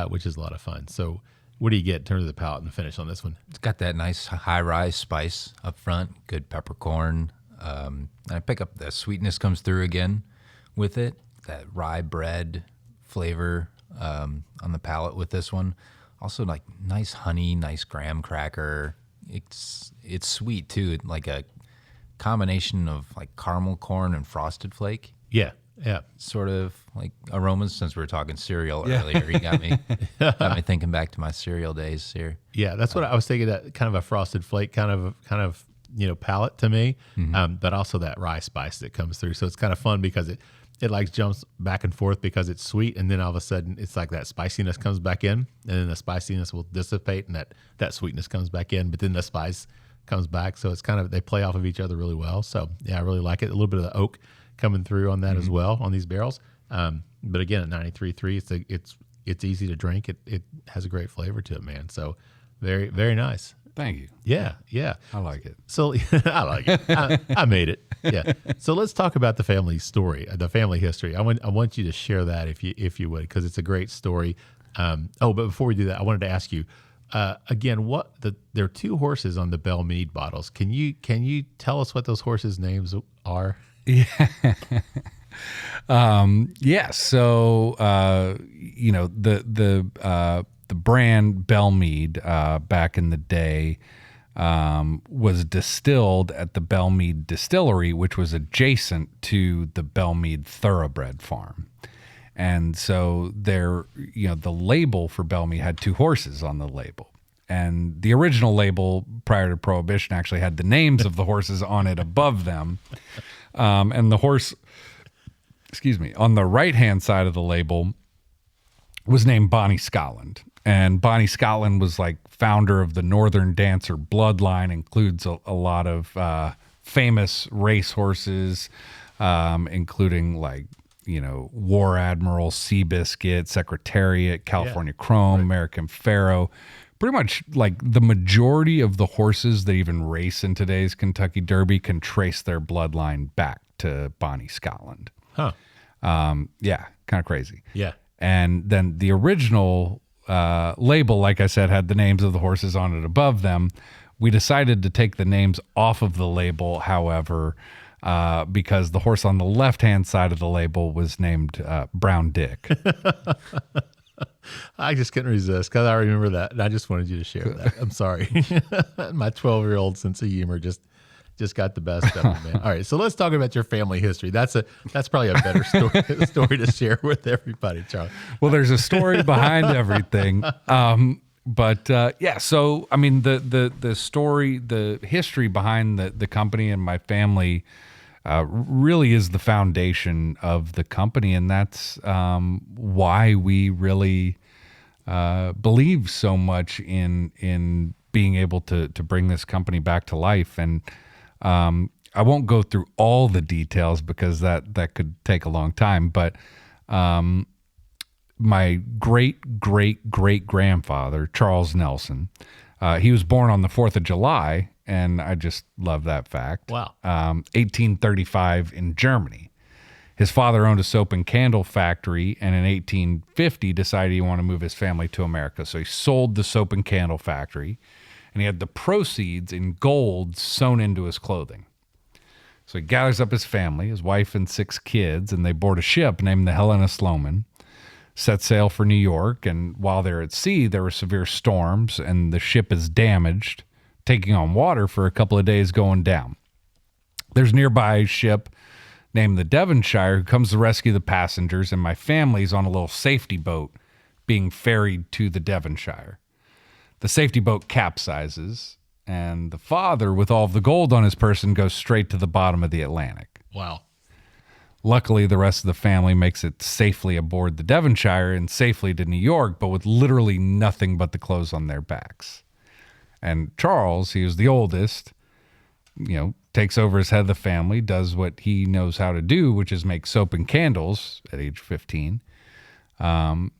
which is a lot of fun. So what do you get in terms of the palate and the finish on this one? It's got that nice high-rise spice up front, good peppercorn. And I pick up the sweetness comes through again with it, that rye bread flavor on the palate with this one. Also like nice honey, nice graham cracker. It's sweet too, like a combination of like caramel corn and frosted flake. Yeah. Sort of like aromas. Since we were talking cereal earlier, he got me thinking back to my cereal days here. Yeah, that's what I was thinking. That kind of a frosted flake kind of palate to me, but also that rye spice that comes through. So it's kind of fun because it like jumps back and forth because it's sweet, and then all of a sudden it's like that spiciness comes back in, and then the spiciness will dissipate, and that sweetness comes back in, but then the spice comes back. So it's kind of, they play off of each other really well. So yeah, I really like it. A little bit of the oak coming through on that as well on these barrels. But again, at 93.3, it's easy to drink. It has a great flavor to it, man. So very, very nice. Thank you. Yeah. I like it. So I like it. I made it. Yeah. So let's talk about the family story, the family history. I want you to share that if you would, because it's a great story. But before we do that, I wanted to ask you again, there are 2 horses on the Belle Meade bottles. Can you tell us what those horses' names are? Yeah. So, the brand Belle Meade, back in the day, was distilled at the Belle Meade Distillery, which was adjacent to the Belle Meade Thoroughbred Farm. And so the label for Belle Meade had 2 horses on the label. And the original label prior to Prohibition actually had the names of the horses on it above them. And the horse, on the right-hand side of the label was named Bonnie Scotland. And Bonnie Scotland was like founder of the Northern Dancer bloodline, includes a lot of famous race horses, including War Admiral, Seabiscuit, Secretariat, California Chrome, American Pharaoh. Pretty much like the majority of the horses that even race in today's Kentucky Derby can trace their bloodline back to Bonnie Scotland. Huh. Yeah, kind of crazy. Yeah. And then the original label, like I said, had the names of the horses on it above them. We decided to take the names off of the label, however, because the horse on the left-hand side of the label was named Brown Dick. I just couldn't resist because I remember that, and I just wanted you to share that. I'm sorry. My 12-year-old sense of humor just got the best of me, man. All right, so let's talk about your family history. That's probably a better story to share with everybody, Charlie. Well, there's a story behind everything. So I mean, the story, the history behind the company and my family really is the foundation of the company, and that's why we really believe so much in being able to bring this company back to life. And I won't go through all the details because that could take a long time, but my great-great-great-grandfather, Charles Nelson, he was born on the 4th of July, and I just love that fact. Wow. 1835 in Germany. His father owned a soap and candle factory, and in 1850 decided he wanted to move his family to America. So he sold the soap and candle factory, and he had the proceeds in gold sewn into his clothing. So he gathers up his family, his wife and 6 kids, and they board a ship named the Helena Sloman, set sail for New York, and while they're at sea, there were severe storms, and the ship is damaged, taking on water for a couple of days going down. There's a nearby ship named the Devonshire who comes to rescue the passengers, and my family's on a little safety boat being ferried to the Devonshire. The safety boat capsizes, and the father, with all of the gold on his person, goes straight to the bottom of the Atlantic. Wow. Luckily, the rest of the family makes it safely aboard the Devonshire and safely to New York, but with literally nothing but the clothes on their backs. And Charles, he was the oldest, takes over as head of the family, does what he knows how to do, which is make soap and candles at age 15. And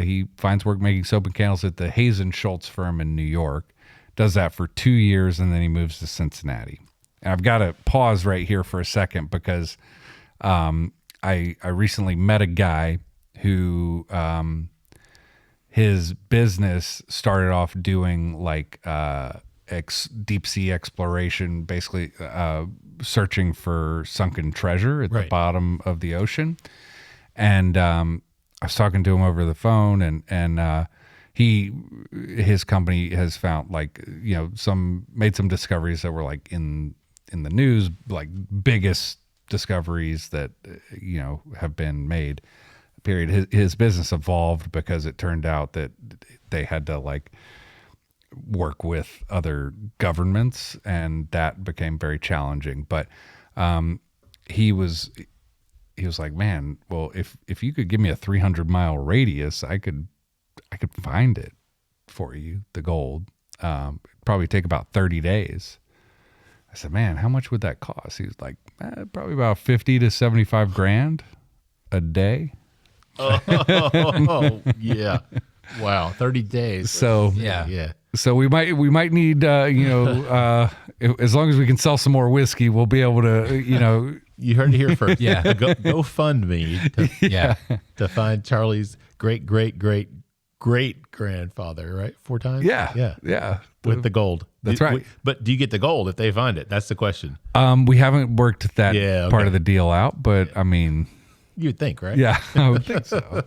he finds work making soap and candles at the Hazen Schultz firm in New York, does that for 2 years, and then he moves to Cincinnati. And I've got to pause right here for a second because I recently met a guy who his business started off doing like deep sea exploration, basically searching for sunken treasure at the bottom of the ocean. And I was talking to him over the phone, and his company has found made some discoveries that were like in the news, like biggest discoveries that have been made. Period. His business evolved because it turned out that they had to work with other governments, and that became very challenging. But he was like, man, well, if you could give me a 300-mile radius, I could find it for you, the gold. It'd probably take about 30 days. I said, man, how much would that cost? He was like, probably about 50 to 75 grand a day. Oh, yeah. Wow. 30 days. So yeah. So we might need, as long as we can sell some more whiskey, we'll be able to, You heard it here first. Yeah. Go fund me to find Charlie's great grandfather, right? 4 times? Yeah. With the gold. That's right. But do you get the gold if they find it? That's the question. We haven't worked that part of the deal out, but I mean, You'd think, right? yeah, I would think so.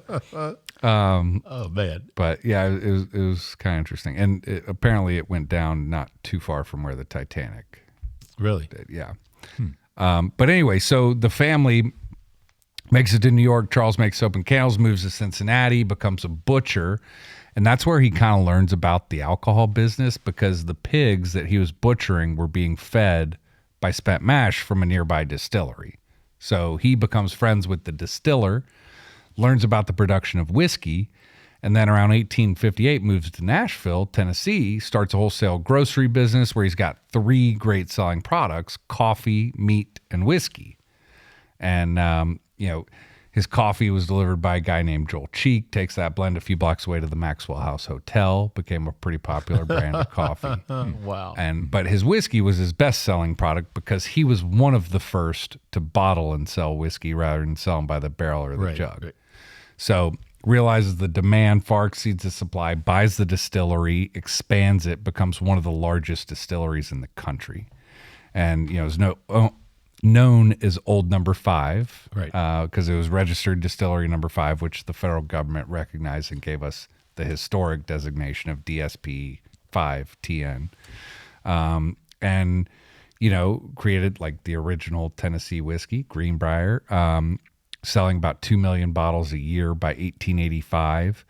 Oh, man. But yeah, it was kind of interesting. And apparently it went down not too far from where the Titanic Really? did. Yeah. But anyway, so the family makes it to New York. Charles makes soap and candles, moves to Cincinnati, becomes a butcher. And that's where he kind of learns about the alcohol business, because the pigs that he was butchering were being fed by spent mash from a nearby distillery. So he becomes friends with the distiller, learns about the production of whiskey, and then around 1858 moves to Nashville, Tennessee, starts a wholesale grocery business where he's got 3 great selling products: coffee, meat, and whiskey. And, his coffee was delivered by a guy named Joel Cheek, takes that blend a few blocks away to the Maxwell House Hotel, became a pretty popular brand of coffee. Wow. But his whiskey was his best-selling product because he was one of the first to bottle and sell whiskey rather than sell them by the barrel or the jug. Right. So realizes the demand far exceeds the supply, buys the distillery, expands it, becomes one of the largest distilleries in the country. And, is known as Old Number 5, right? Because it was registered Distillery Number 5, which the federal government recognized and gave us the historic designation of DSP 5TN, and created like the original Tennessee whiskey, Greenbrier, selling about 2 million bottles a year by 1885.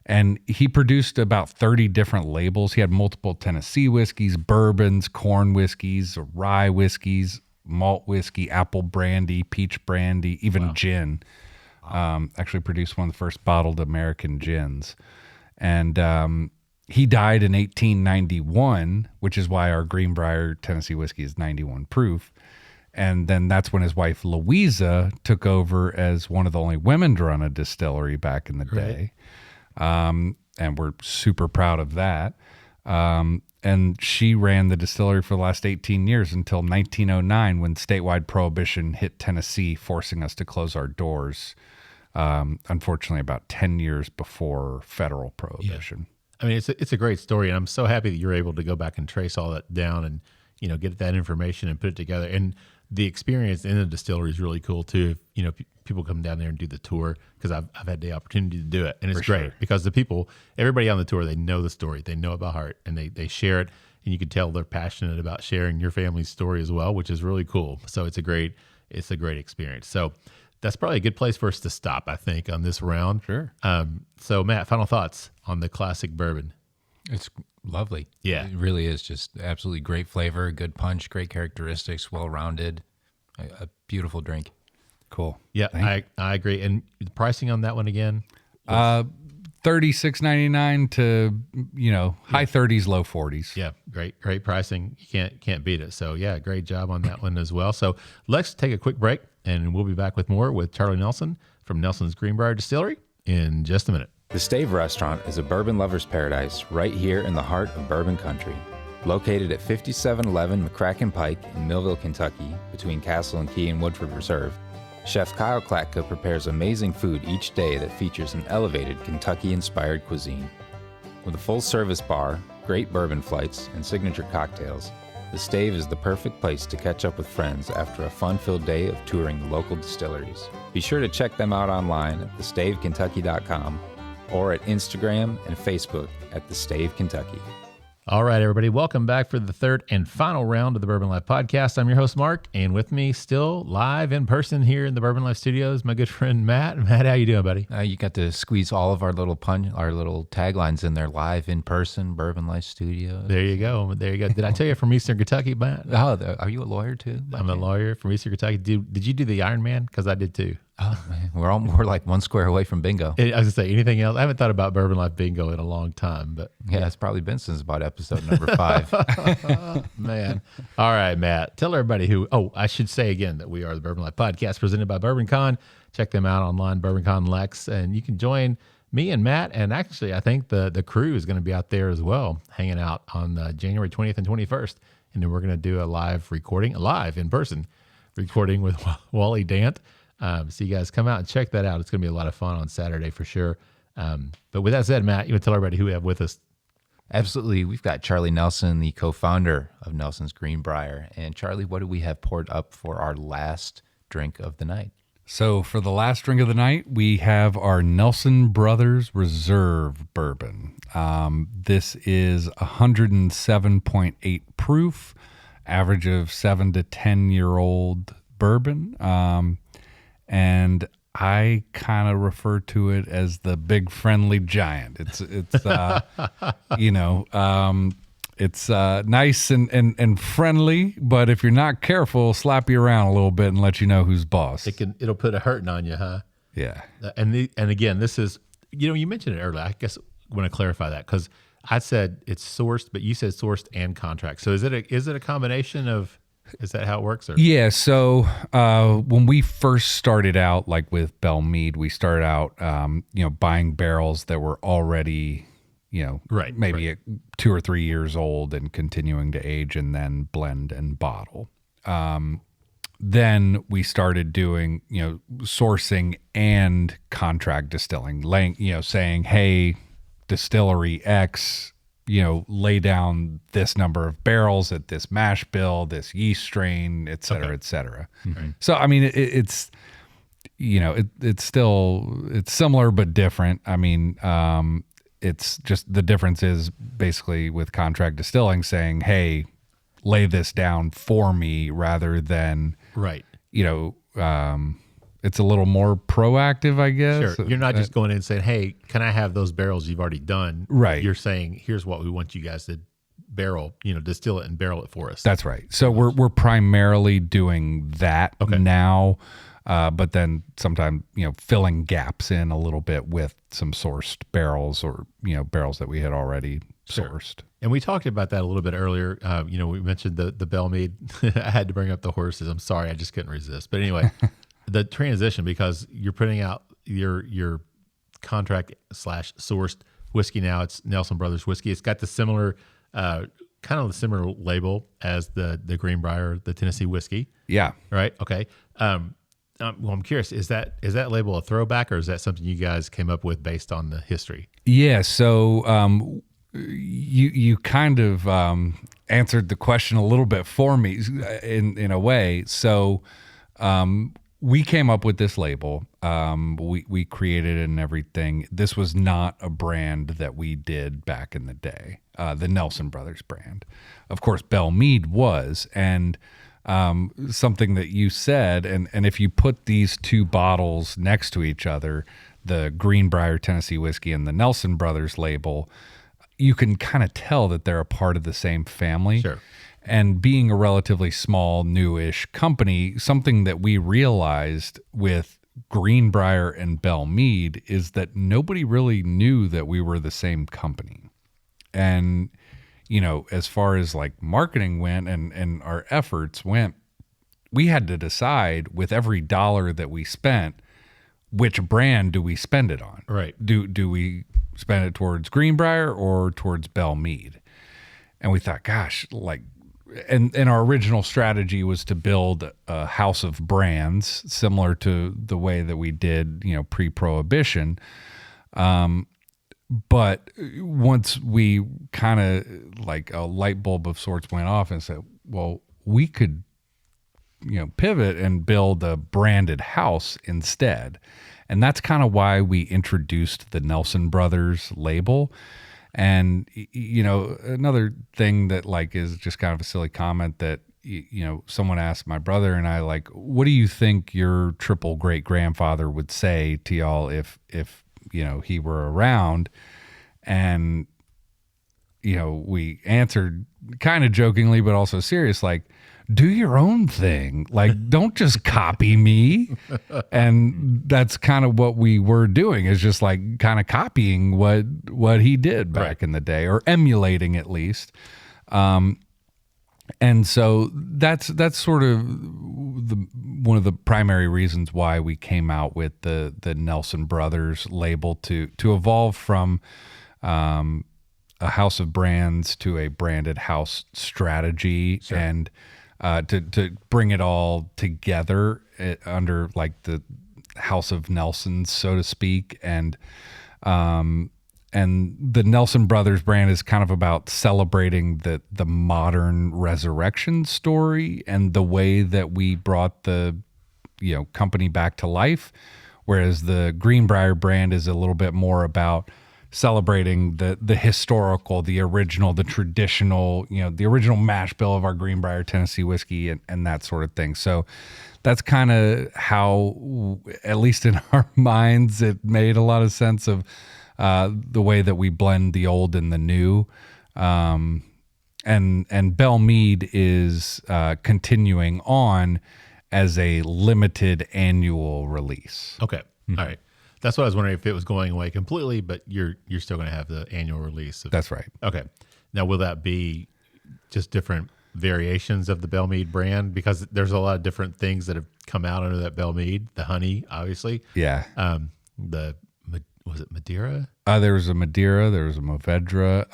And he produced about 30 different labels. He had multiple Tennessee whiskeys, bourbons, corn whiskeys, rye whiskeys, malt whiskey, apple brandy, peach brandy, even gin. Actually produced one of the first bottled American gins. And he died in 1891, which is why our Greenbrier Tennessee whiskey is 91 proof. And then that's when his wife Louisa took over as one of the only women to run a distillery back in the day. And we're super proud of that. And she ran the distillery for the last 18 years until 1909, when statewide prohibition hit Tennessee, forcing us to close our doors. Unfortunately, about 10 years before federal prohibition. I mean, it's a great story, and I'm so happy that you're able to go back and trace all that down and get that information and put it together. And the experience in the distillery is really cool too. People come down there and do the tour, because I've had the opportunity to do it, and it's great because everybody on the tour, they know the story, they know it by heart, and they share it, and you can tell they're passionate about sharing your family's story as well, which is really cool. So it's a great experience. So that's probably a good place for us to stop, I think, on this round. Sure. So Matt, final thoughts on the classic bourbon? It's lovely. Yeah. It really is just absolutely great flavor, good punch, great characteristics, well-rounded, a beautiful drink. Cool. Yeah, I agree. And the pricing on that one again? $36.99 to high 30s, low 40s. Yeah, great pricing. You can't beat it. So yeah, great job on that one as well. So let's take a quick break, and we'll be back with more with Charlie Nelson from Nelson's Greenbrier Distillery in just a minute. The Stave Restaurant is a bourbon lover's paradise right here in the heart of bourbon country. Located at 5711 McCracken Pike in Millville, Kentucky, between Castle and Key and Woodford Reserve, Chef Kyle Klatka prepares amazing food each day that features an elevated Kentucky-inspired cuisine. With a full-service bar, great bourbon flights, and signature cocktails, the Stave is the perfect place to catch up with friends after a fun-filled day of touring the local distilleries. Be sure to check them out online at thestavekentucky.com or at Instagram and Facebook at The Stave Kentucky. All right, everybody, welcome back for the third and final round of the Bourbon Life Podcast. I'm your host, Mark, and with me still live in person here in the Bourbon Life Studios, my good friend, Matt. Matt, how you doing, buddy? You got to squeeze all of our little taglines in there, live in person, Bourbon Life Studios. There you go. There you go. Did I tell you from Eastern Kentucky, Matt? Oh, are you a lawyer too? I'm a lawyer from Eastern Kentucky. Did you do the Iron Man? Because I did too. Oh, man. We're like one square away from bingo. I was going to say, anything else? I haven't thought about Bourbon Life Bingo in a long time, but yeah, it's probably been since about episode number 5. Man. All right, Matt. Tell everybody I should say again that we are the Bourbon Life Podcast presented by BourbonCon. Check them out online, BourbonCon Lex, and you can join me and Matt. And actually, I think the crew is going to be out there as well, hanging out on January 20th and 21st. And then we're going to do a live in-person recording with Wally Dant. So you guys come out and check that out. It's going to be a lot of fun on Saturday for sure. But with that said, Matt, you want to tell everybody who we have with us? Absolutely. We've got Charlie Nelson, the co-founder of Nelson's Greenbrier. And Charlie, what do we have poured up for our last drink of the night? So for the last drink of the night, we have our Nelson Brothers Reserve Bourbon. This is 107.8 proof, average of 7 to 10-year-old bourbon. And I kind of refer to it as the big friendly giant. It's nice and friendly, but if you're not careful, slap you around a little bit and let you know who's boss. It'll put a hurting on you, huh? Yeah. And again, this is, you mentioned it earlier. I guess I want to clarify that because I said it's sourced, but you said sourced and contract. So is it a combination of? Is that how it works? Or? Yeah. So when we first started out, like with Belle Meade, we started out, buying barrels that were already, maybe 2 or 3 years old and continuing to age and then blend and bottle. Then we started doing, sourcing and contract distilling, saying, hey, distillery X, lay down this number of barrels at this mash bill, this yeast strain, et cetera, et cetera. Mm-hmm. So, I mean, it's similar but different. I mean, it's just the difference is basically with contract distilling saying, hey, lay this down for me rather than, it's a little more proactive, I guess. Sure. You're not just going in and saying, hey, can I have those barrels you've already done? Right. You're saying, here's what we want you guys to distill it and barrel it for us. That's right. So we're primarily doing that now, but then sometimes, filling gaps in a little bit with some sourced barrels or, barrels that we had already sourced. And we talked about that a little bit earlier. We mentioned the Belle Meade. I had to bring up the horses. I'm sorry. I just couldn't resist. But anyway, the transition, because you're putting out your contract / sourced whiskey now. It's Nelson Brothers whiskey. It's got the similar, kind of the similar label as the Greenbrier, the Tennessee whiskey. Yeah. Right. Okay. Well, I'm curious, is that label a throwback or is that something you guys came up with based on the history? Yeah. So, you kind of answered the question a little bit for me in a way. So, we came up with this label. We created it and everything. This was not a brand that we did back in the day, the Nelson Brothers brand. Of course, Belle Meade was, and something that you said, and if you put these two bottles next to each other, the Greenbrier Tennessee whiskey and the Nelson Brothers label, you can kind of tell that they're a part of the same family. Sure. And being a relatively small, newish company, something that we realized with Greenbrier and Belle Meade is that nobody really knew that we were the same company. And, as far as like marketing went and our efforts went, we had to decide with every dollar that we spent, which brand do we spend it on? Right. Do we spend it towards Greenbrier or towards Belle Meade? And we thought, gosh, and our original strategy was to build a house of brands similar to the way that we did, pre-prohibition. But once we kind of like a light bulb of sorts went off and said, well, we could, pivot and build a branded house instead. And that's kind of why we introduced the Nelson Brothers label. And, another thing that like is just kind of a silly comment that, someone asked my brother and I, like, what do you think your triple great grandfather would say to y'all if he were around? And, we answered kind of jokingly, but also serious, like, do your own thing. Like, don't just copy me. And that's kind of what we were doing, is just like kind of copying what he did back in the day, or emulating at least. And so that's sort of one of the primary reasons why we came out with the Nelson Brothers label, to evolve from a house of brands to a branded house strategy. Sure. And to bring it all together under like the House of Nelsons, so to speak. And the Nelson Brothers brand is kind of about celebrating the modern resurrection story and the way that we brought the company back to life, whereas the Greenbrier brand is a little bit more about celebrating the historical, the original, the traditional, the original mash bill of our Greenbrier Tennessee whiskey and that sort of thing. So that's kind of how, at least in our minds, it made a lot of sense of the way that we blend the old and the new. And Belle Meade is continuing on as a limited annual release. Okay. Mm-hmm. All right. That's what I was wondering, if it was going away completely, but you're still going to have the annual release. That's right. Okay. Now, will that be just different variations of the Belle Meade brand? Because there's a lot of different things that have come out under that Belle Meade. The honey, obviously. Yeah. Was it Madeira? There was a Madeira. There was a Mourvedre.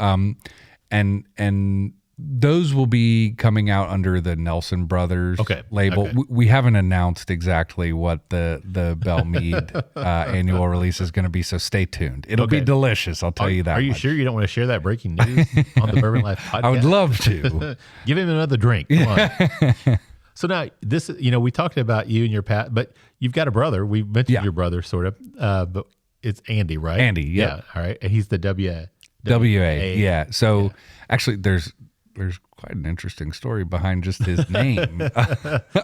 And those will be coming out under the Nelson Brothers label. Okay. We haven't announced exactly what the Belle Meade annual release is going to be, so stay tuned. It'll be delicious, I'll tell you that. Are you sure you don't want to share that breaking news on the Bourbon Life Podcast? I would love to. Give him another drink. Come on. So now this, we talked about you and your but you've got a brother. We mentioned your brother sort of, but it's Andy, right? Andy, yeah. All right. And he's the WA. Yeah. So actually there's quite an interesting story behind just his name.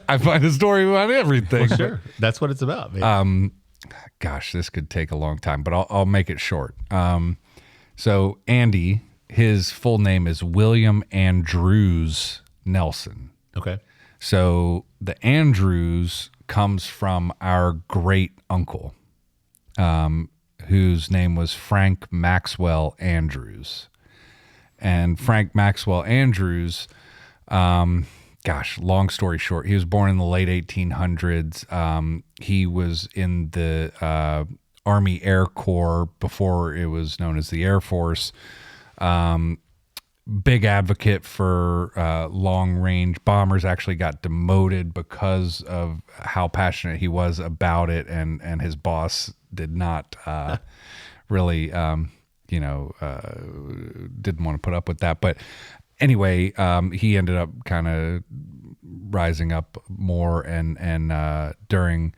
I find a story behind everything. Well, sure. That's what it's about, man. Gosh, this could take a long time, but I'll make it short. So Andy, his full name is William Andrews Nelson. Okay. So the Andrews comes from our great uncle, whose name was Frank Maxwell Andrews. And Frank Maxwell Andrews, long story short, he was born in the late 1800s. He was in the Army Air Corps before it was known as the Air Force. Big advocate for long-range bombers. Actually got demoted because of how passionate he was about it, and his boss did not really... didn't want to put up with that. But anyway, he ended up kind of rising up more. And during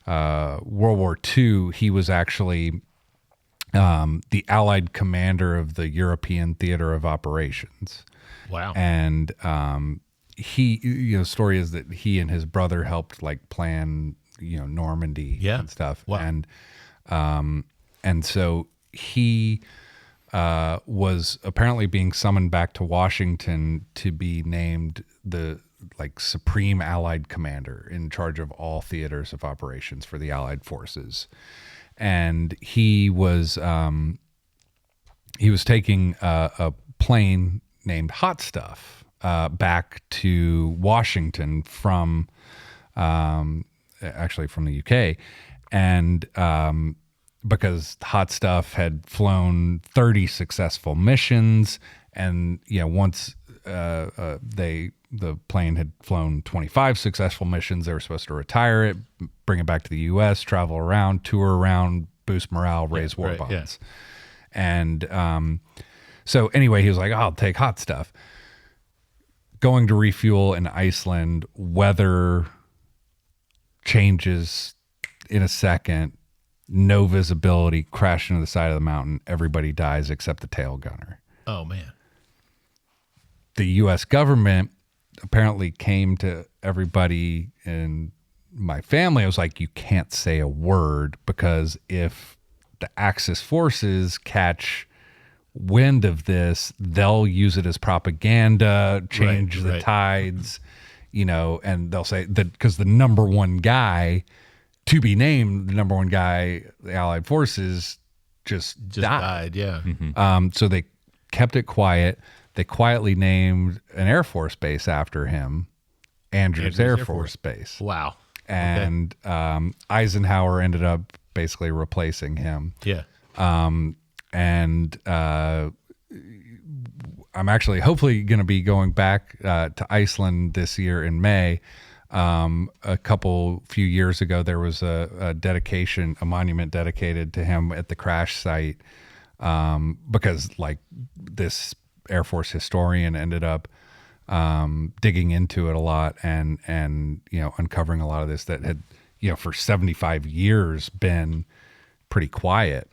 World War II, he was actually the Allied commander of the European Theater of Operations. Wow. And he, the story is that he and his brother helped like plan, Normandy and stuff. Wow. And so he was apparently being summoned back to Washington to be named the supreme Allied commander in charge of all theaters of operations for the Allied forces. And he was taking a plane named Hot Stuff back to Washington from the UK, and because Hot Stuff had flown 30 successful missions, and once the plane had flown 25 successful missions, they were supposed to retire it, bring it back to the U.S., travel around, tour around, boost morale, raise war bonds. And so anyway, he was like, I'll take Hot Stuff. Going to refuel in Iceland, weather changes in a second. no visibility, crash into the side of the mountain. Everybody dies except the tail gunner. Oh, man. The U.S. government apparently came to everybody in my family. I was like, you can't say a word, because if the Axis forces catch wind of this, they'll use it as propaganda, change the tides, and they'll say that because the number one guy to be named, the number one guy, the Allied forces just died. Yeah. Mm-hmm. So they kept it quiet. They quietly named an Air Force base after him, Andrews Air Force Base. Wow. And Eisenhower ended up basically replacing him. Yeah. And I'm actually hopefully going to be going back to Iceland this year in May. A few years ago, there was a monument dedicated to him at the crash site, because like this Air Force historian ended up digging into it a lot and uncovering a lot of this that had for 75 years been pretty quiet.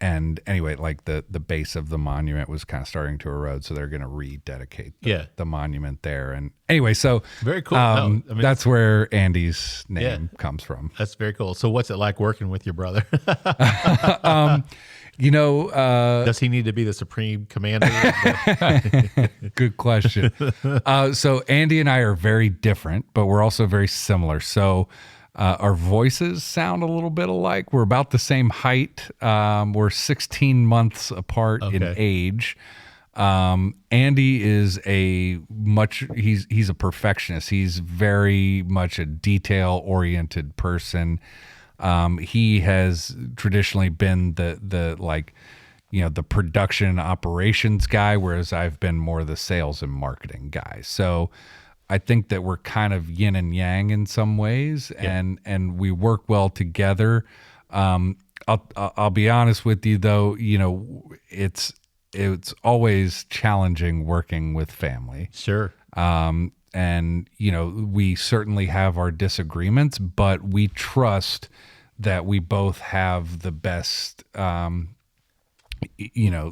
And anyway, like the base of the monument was kind of starting to erode, so they're going to rededicate the monument there. And anyway, so very cool. That's where Andy's name comes from. That's very cool. So what's it like working with your brother? Does he need to be the supreme commander? Good question. So Andy and I are very different, but we're also very similar. So our voices sound a little bit alike. We're about the same height. We're 16 months apart in age. Andy is he's a perfectionist. He's very much a detail-oriented person. He has traditionally been the production operations guy, whereas I've been more the sales and marketing guy. So I think that we're kind of yin and yang in some ways, and we work well together. I'll be honest with you though, it's always challenging working with family. Sure. And we certainly have our disagreements, but we trust that we both have the best,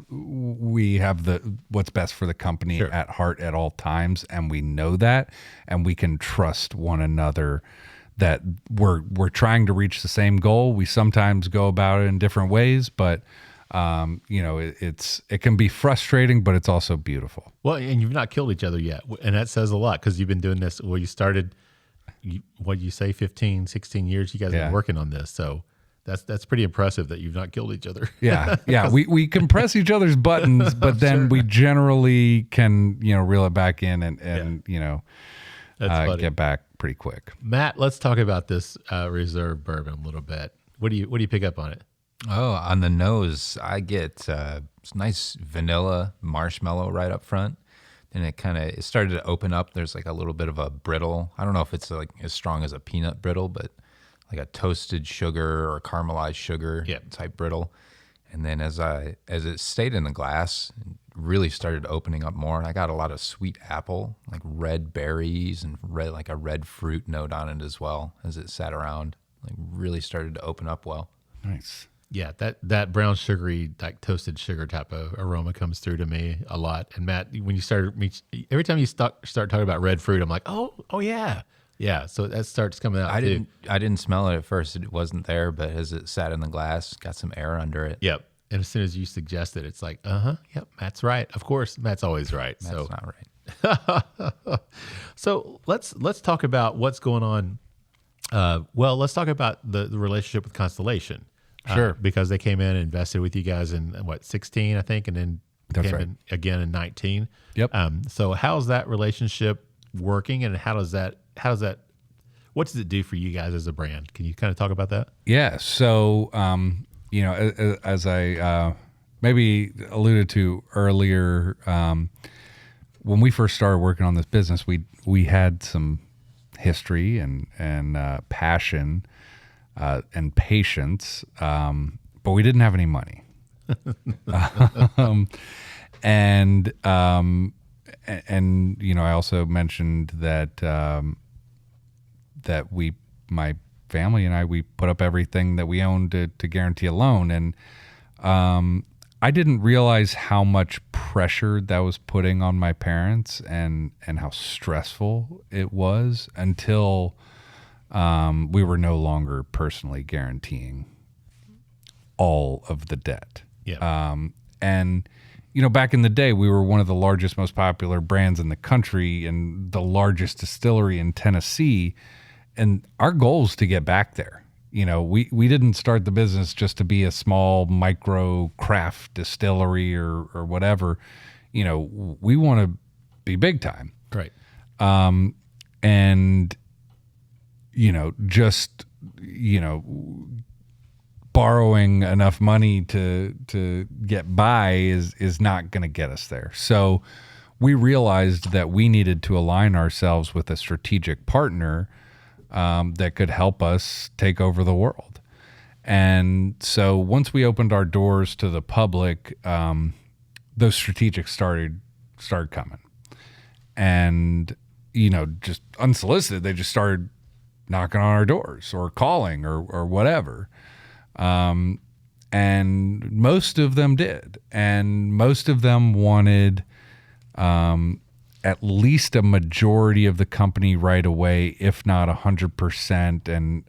we have what's best for the company at heart at all times. And we know that, and we can trust one another that we're trying to reach the same goal. We sometimes go about it in different ways, but it can be frustrating, but it's also beautiful. Well, and you've not killed each other yet. And that says a lot, because you've been doing this. Well, you started, 15, 16 years you guys have been working on this. So that's pretty impressive that you've not killed each other. Yeah. We can press each other's buttons, but then we generally can, reel it back in and get back pretty quick. Matt, let's talk about this reserve bourbon a little bit. What do you pick up on it? Oh, on the nose, I get nice vanilla marshmallow right up front. And it started to open up. There's like a little bit of a brittle. I don't know if it's like as strong as a peanut brittle, but like a toasted sugar or caramelized sugar type brittle. And then as it stayed in the glass, it really started opening up more. And I got a lot of sweet apple, like red berries and like a red fruit note on it as well as it sat around. Like really started to open up well. Nice. Yeah, that brown sugary, like toasted sugar type of aroma comes through to me a lot. And Matt, when every time you start talking about red fruit, I'm like, oh yeah. So that starts coming out. I didn't smell it at first; it wasn't there. But as it sat in the glass, got some air under it. Yep. And as soon as you suggest it, it's like, yep, Matt's right. Of course, Matt's always right. Matt's not right. So let's talk about what's going on. Let's talk about the relationship with Constellation. Sure. Because they came in and invested with you guys in 16, I think, and then came in again in 19. Yep. So how's that relationship working, and what does it do for you guys as a brand? Can you kind of talk about that? Yeah. So, as I maybe alluded to earlier, when we first started working on this business, we had some history and passion and patience, but we didn't have any money. And I also mentioned that my family and I, we put up everything that we owned to guarantee a loan. And I didn't realize how much pressure that was putting on my parents and how stressful it was until we were no longer personally guaranteeing all of the debt. Yeah. And, back in the day, we were one of the largest, most popular brands in the country and the largest distillery in Tennessee. And our goal is to get back there. We didn't start the business just to be a small micro craft distillery or whatever. We want to be big time. Right. And, borrowing enough money to get by is not going to get us there. So we realized that we needed to align ourselves with a strategic partner that could help us take over the world. And so once we opened our doors to the public, those strategics started coming. And, just unsolicited, they just started knocking on our doors or calling or whatever. And most of them did. And most of them wanted at least a majority of the company right away, if not 100%, and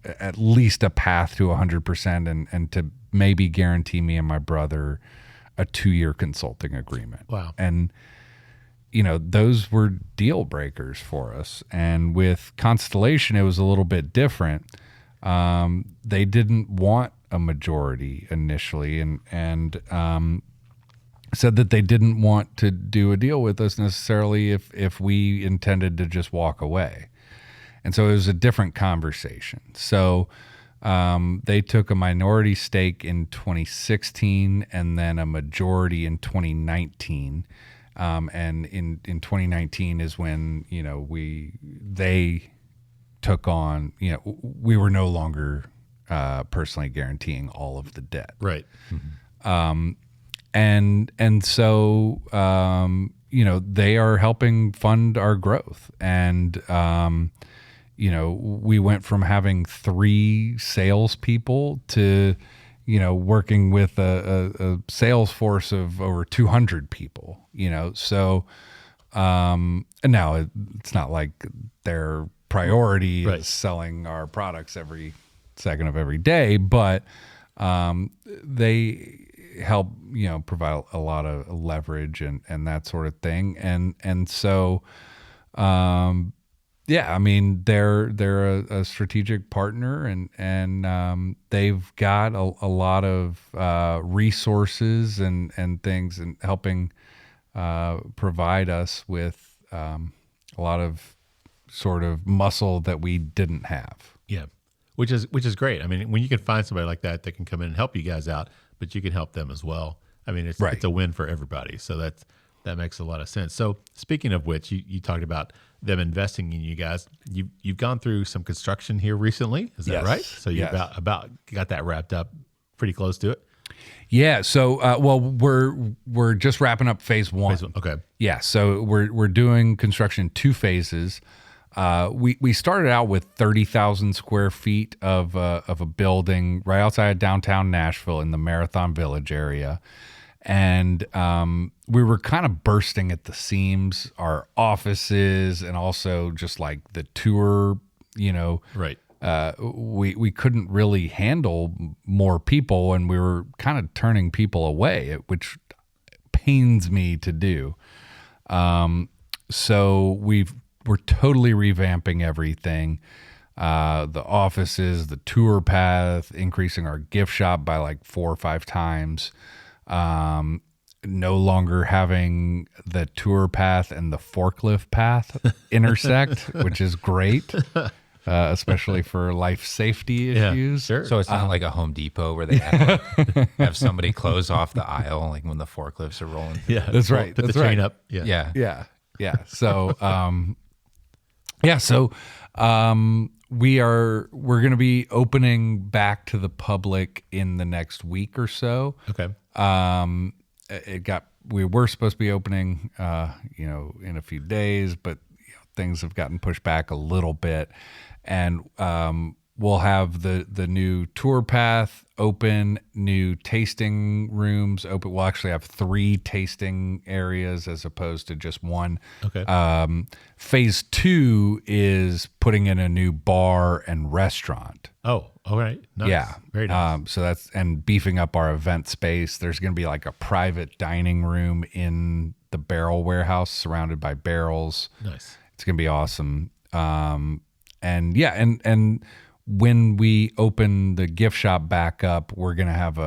at least a path to 100%, and to maybe guarantee me and my brother a 2-year consulting agreement. Wow. And, those were deal breakers for us. And with Constellation, it was a little bit different. They didn't want a majority initially, and said that they didn't want to do a deal with us necessarily if we intended to just walk away. And so it was a different conversation. So they took a minority stake in 2016 and then a majority in 2019. And in 2019 is when, they took on, we were no longer personally guaranteeing all of the debt. Right. Mm-hmm. And so, they are helping fund our growth. And, we went from having 3 salespeople to, working with a sales force of over 200 people, so, and now it's not like their priority Right. is selling our products every second of every day, but, they help, provide a lot of leverage and that sort of thing. And so, they're a strategic partner and they've got a lot of resources and things and helping provide us with a lot of sort of muscle that we didn't have. Yeah. Which is great. I mean, when you can find somebody like that can come in and help you guys out, but you can help them as well. I mean, it's a win for everybody. So that makes a lot of sense. So speaking of which, you talked about them investing in you guys. You've gone through some construction here recently. Is that Yes. right? So you about got that wrapped up, pretty close to it. Yeah. So, we're just wrapping up phase 1. Phase 1. Okay. Yeah. So we're doing construction in 2 phases. We started out with 30,000 square feet of a building right outside of downtown Nashville in the Marathon Village area. And we were kind of bursting at the seams, our offices and also just like the tour, Right. we couldn't really handle more people and we were kind of turning people away, which pains me to do. So we're totally revamping everything. The offices, the tour path, increasing our gift shop by like 4 or 5 times. No longer having the tour path and the forklift path intersect, which is great, especially for life safety issues. Sure. So it's not like a Home Depot where they have to have somebody close off the ail, like when the forklifts are rolling. Yeah. That's right. Put That's the chain right. up. Yeah. Yeah. Yeah. So, we're going to be opening back to the public in the next week or so. Okay. We were supposed to be opening, in a few days, but things have gotten pushed back a little bit. And, We'll have the new tour path open, new tasting rooms open. We'll actually have 3 tasting areas as opposed to just one. Okay. Phase 2 is putting in a new bar and restaurant. Oh, all right. Nice. Yeah. Very nice. So that's, and beefing up our event space. There's going to be like a private dining room in the barrel warehouse surrounded by barrels. Nice. It's going to be awesome. And when we open the gift shop back up, we're going to have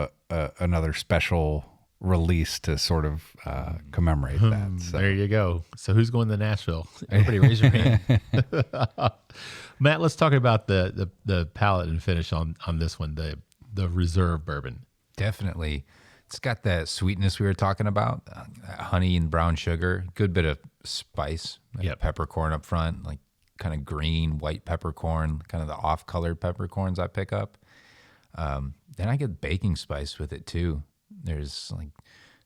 another special release to sort of commemorate that. So. There you go. So who's going to Nashville? Everybody raise your hand. Matt, let's talk about the palate and finish on this one, the reserve bourbon. Definitely. It's got that sweetness we were talking about, honey and brown sugar, good bit of spice, like peppercorn up front, like kind of green, white peppercorn, kind of the off-colored peppercorns I pick up. Then I get baking spice with it too. There's like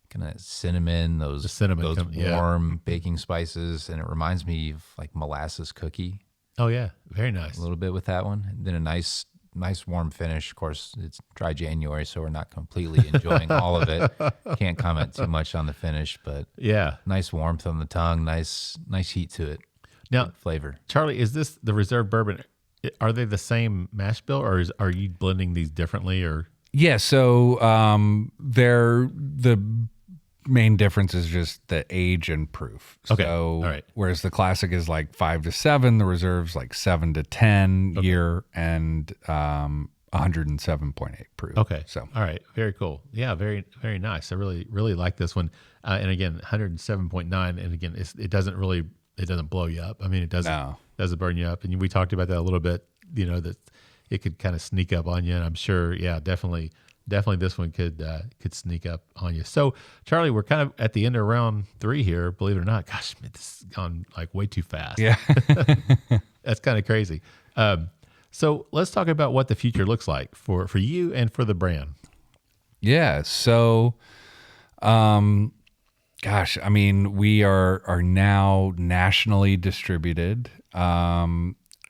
kind of cinnamon, those warm baking spices, and it reminds me of like molasses cookie. Oh yeah, very nice. A little bit with that one. And then a nice warm finish. Of course, it's dry January, so we're not completely enjoying all of it. Can't comment too much on the finish, but yeah, nice warmth on the tongue, nice heat to it. Now, good flavor. Charlie, is this the reserve bourbon? Are they the same mash bill, or are you blending these differently? Or yeah, so they're the main difference is just the age and proof. Okay. So, all right. Whereas the classic is like 5 to 7, the reserve's like 7 to 10 year, and 107.8 proof. Okay. So all right, very cool. Yeah, very very nice. I really like this one. And again, 107.9. And again, it doesn't blow you up. I mean, it doesn't burn you up. And we talked about that a little bit. You know, that it could kind of sneak up on you. And I'm sure, yeah, definitely this one could sneak up on you. So, Charlie, we're kind of at the end of round 3 here. Believe it or not, gosh, man, this has gone like way too fast. yeah. That's kind of crazy. So let's talk about what the future looks like for you and for the brand. Yeah. So, gosh, I mean, we are now nationally distributed,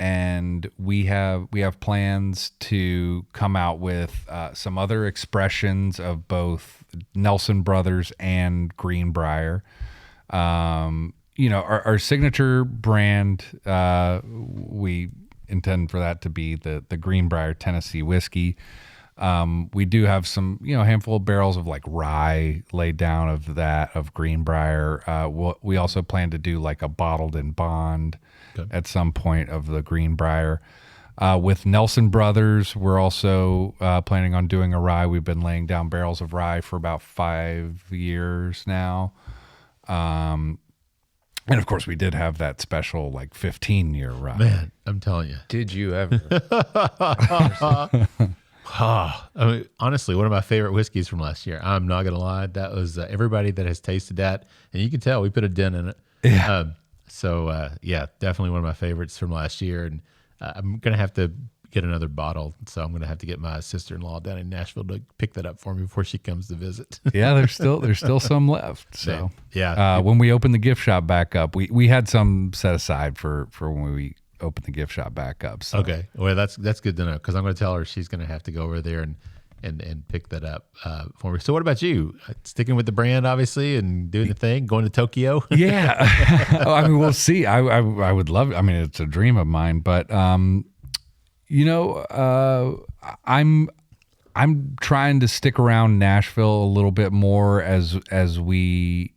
and we have plans to come out with some other expressions of both Nelson Brothers and Greenbrier. Our signature brand, we intend for that to be the Greenbrier Tennessee whiskey. We do have some, handful of barrels of like rye laid down of Greenbrier. We also plan to do like a bottled in bond at some point of the Greenbrier. With Nelson Brothers, we're also planning on doing a rye. We've been laying down barrels of rye for about 5 years now. And of course, we did have that special like 15-year rye. Man, I'm telling you. Did you ever? I mean, honestly, one of my favorite whiskeys from last year. I'm not going to lie. That was everybody that has tasted that. And you can tell we put a dent in it. Yeah. Yeah, definitely one of my favorites from last year. And I'm going to have to get another bottle. So I'm going to have to get my sister-in-law down in Nashville to pick that up for me before she comes to visit. Yeah, there's still some left. So yeah. When we open the gift shop back up, we had some set aside for when we open the gift shop back up. So. Okay. Well, that's good to know, because I'm going to tell her she's going to have to go over there and pick that up for me. So what about you? Sticking with the brand, obviously, and doing the thing, going to Tokyo? Yeah. I mean, we'll see. I would love it. I mean, it's a dream of mine, but I'm trying to stick around Nashville a little bit more as we,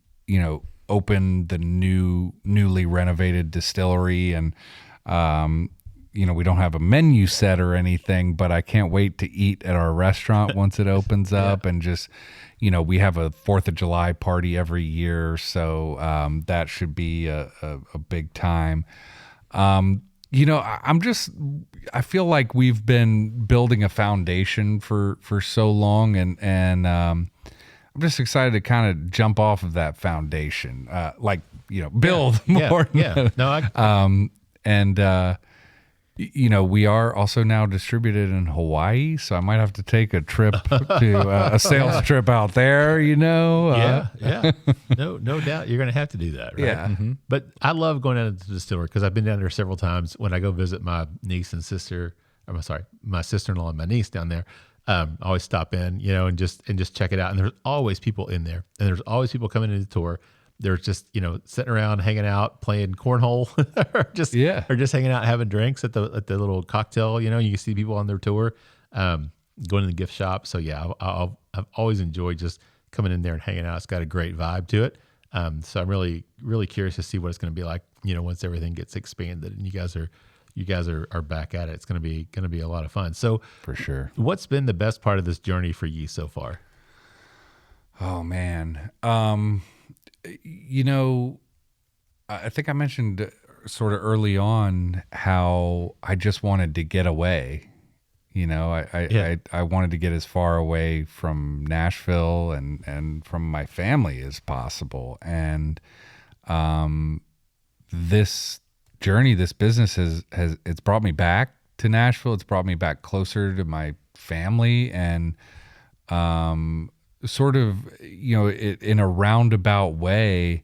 open the newly renovated distillery, and we don't have a menu set or anything, but I can't wait to eat at our restaurant once it opens up. And just, we have a 4th of July party every year. So that should be a big time. I feel like we've been building a foundation for so long, and I'm just excited to kind of jump off of that foundation, build more. Yeah. No, we are also now distributed in Hawaii, so I might have to take a trip to a sales trip out there, Yeah. No doubt you're going to have to do that, right? Yeah. Mm-hmm. But I love going down to the distillery, because I've been down there several times when I go visit my niece and sister I'm sorry, my sister-in-law and my niece down there. Always stop in, you know, and just check it out. And there's always people in there, and there's always people coming into the tour. They're just, you know, sitting around, hanging out, playing cornhole, or just hanging out, having drinks at the little cocktail. You know, you can see people on their tour, going to the gift shop. So yeah, I've always enjoyed just coming in there and hanging out. It's got a great vibe to it. So I'm really, really curious to see what it's going to be like, you know, once everything gets expanded and you guys are back at it. It's going to be a lot of fun. So For sure. What's been the best part of this journey for you so far? Oh man. You know, I think I mentioned sort of early on how I just wanted to get away. You know, I wanted to get as far away from Nashville and from my family as possible. And this journey, this business has it's brought me back to Nashville. It's brought me back closer to my family, and sort of, you know, in a roundabout way,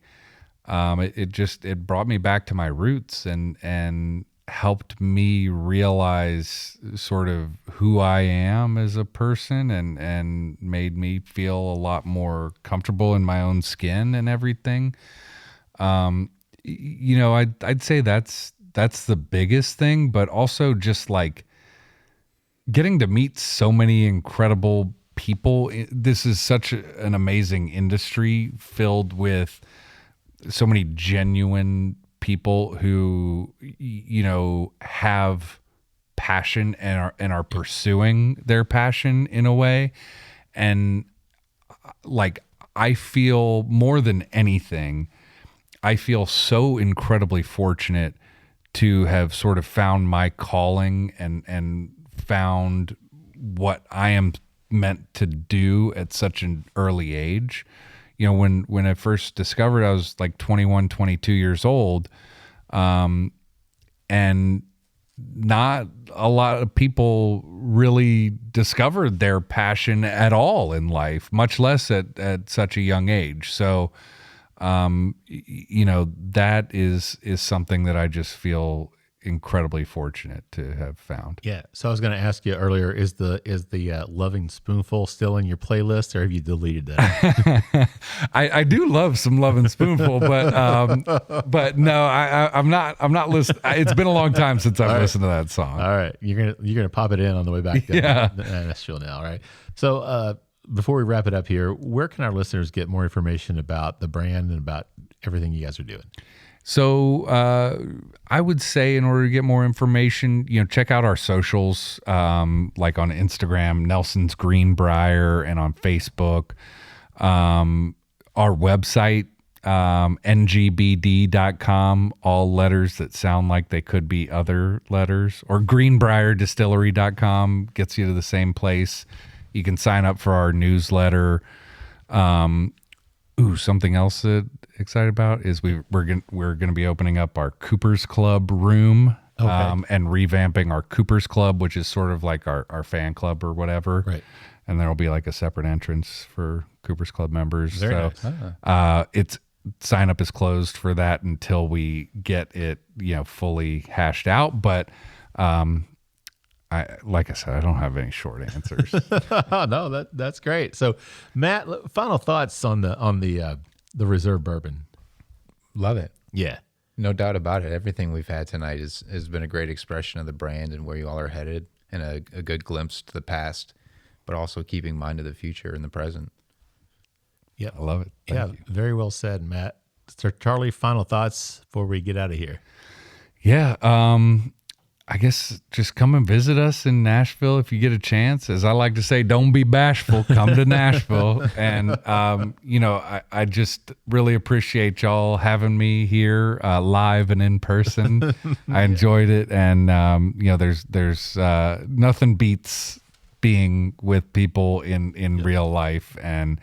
it brought me back to my roots and helped me realize sort of who I am as a person, and made me feel a lot more comfortable in my own skin and everything. You know, I'd say that's the biggest thing, but also just like getting to meet so many incredible people. This is such an amazing industry filled with so many genuine people who, you know, have passion and are pursuing their passion in a way. And like, I feel more than anything, I feel so incredibly fortunate to have sort of found my calling and found what I am meant to do at such an early age. You know, when I first discovered, I was like 21, 22 years old. And not a lot of people really discovered their passion at all in life, much less at such a young age. So, you know, that is something that I just feel incredibly fortunate to have found. Yeah. So I was going to ask you earlier, is the Loving Spoonful still in your playlist, or have you deleted that? I do love some Loving Spoonful, but no, I'm not listening. It's been a long time since I've listened to that song. All right. You're going to pop it in on the way back down. Yeah. Nashville now. All right. So, before we wrap it up here, where can our listeners get more information about the brand and about everything you guys are doing? So I would say, in order to get more information, you know, check out our socials, like on Instagram, Nelson's Greenbrier, and on Facebook. Our website, ngbd.com, all letters that sound like they could be other letters, or greenbrierdistillery.com gets you to the same place. You can sign up for our newsletter. Something else that excited about is we're gonna be opening up our Cooper's Club room, and revamping our Cooper's Club, which is sort of like our fan club or whatever. Right. And there'll be like a separate entrance for Cooper's Club members. Very nice. It's sign up is closed for that until we get it, you know, fully hashed out. But like I said, I don't have any short answers. No, that's great. So, Matt, final thoughts on the Reserve Bourbon. Love it. Yeah, No doubt about it. Everything we've had tonight has been a great expression of the brand and where you all are headed, and a good glimpse to the past, but also keeping mind of the future and the present. Yeah, I love it. Thank you. Very well said, Matt. So, Charlie, final thoughts before we get out of here. Yeah, I guess just come and visit us in Nashville if you get a chance. As I like to say, don't be bashful. Come to Nashville. And, you know, I just really appreciate y'all having me here live and in person. I enjoyed it. And, you know, there's nothing beats being with people in real life. And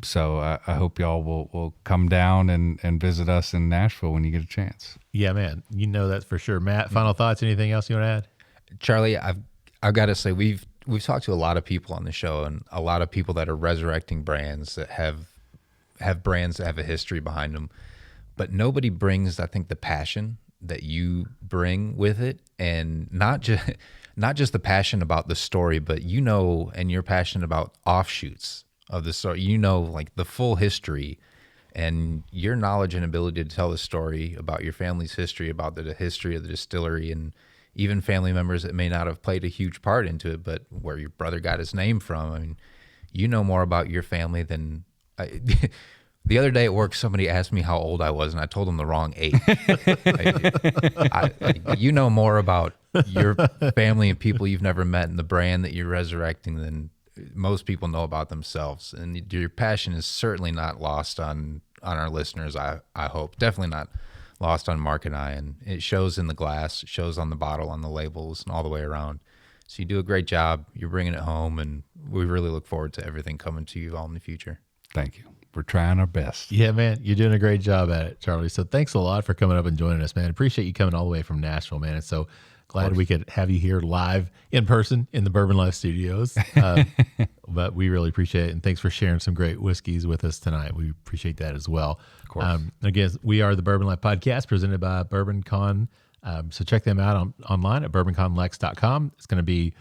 so I hope y'all will come down and visit us in Nashville when you get a chance. Yeah, man. You know that for sure. Matt, final thoughts? Anything else you want to add? Charlie, I've got to say we've talked to a lot of people on the show, and a lot of people that are resurrecting brands that have brands that have a history behind them, but nobody brings, I think, the passion that you bring with it, and not just the passion about the story, but and you're passionate about offshoots of the story. Like the full history, and your knowledge and ability to tell the story about your family's history, about the history of the distillery, and even family members that may not have played a huge part into it, but where your brother got his name from. I mean, you know more about your family than the other day at work, somebody asked me how old I was, and I told them the wrong age. You know more about your family and people you've never met and the brand that you're resurrecting than most people know about themselves. And your passion is certainly not lost on our listeners, I hope. Definitely not lost on Mark and I. And it shows in the glass, it shows on the bottle, on the labels, and all the way around. So you do a great job. You're bringing it home, and we really look forward to everything coming to you all in the future. Thank you. We're trying our best. Yeah, man, you're doing a great job at it, Charlie. So thanks a lot for coming up and joining us, man. Appreciate you coming all the way from Nashville, man. And so glad we could have you here live in person in the Bourbon Life studios. But we really appreciate it. And thanks for sharing some great whiskeys with us tonight. We appreciate that as well. Of course. Again, we are the Bourbon Life Podcast presented by BourbonCon. So check them out online at BourbonConLex.com. It's going to be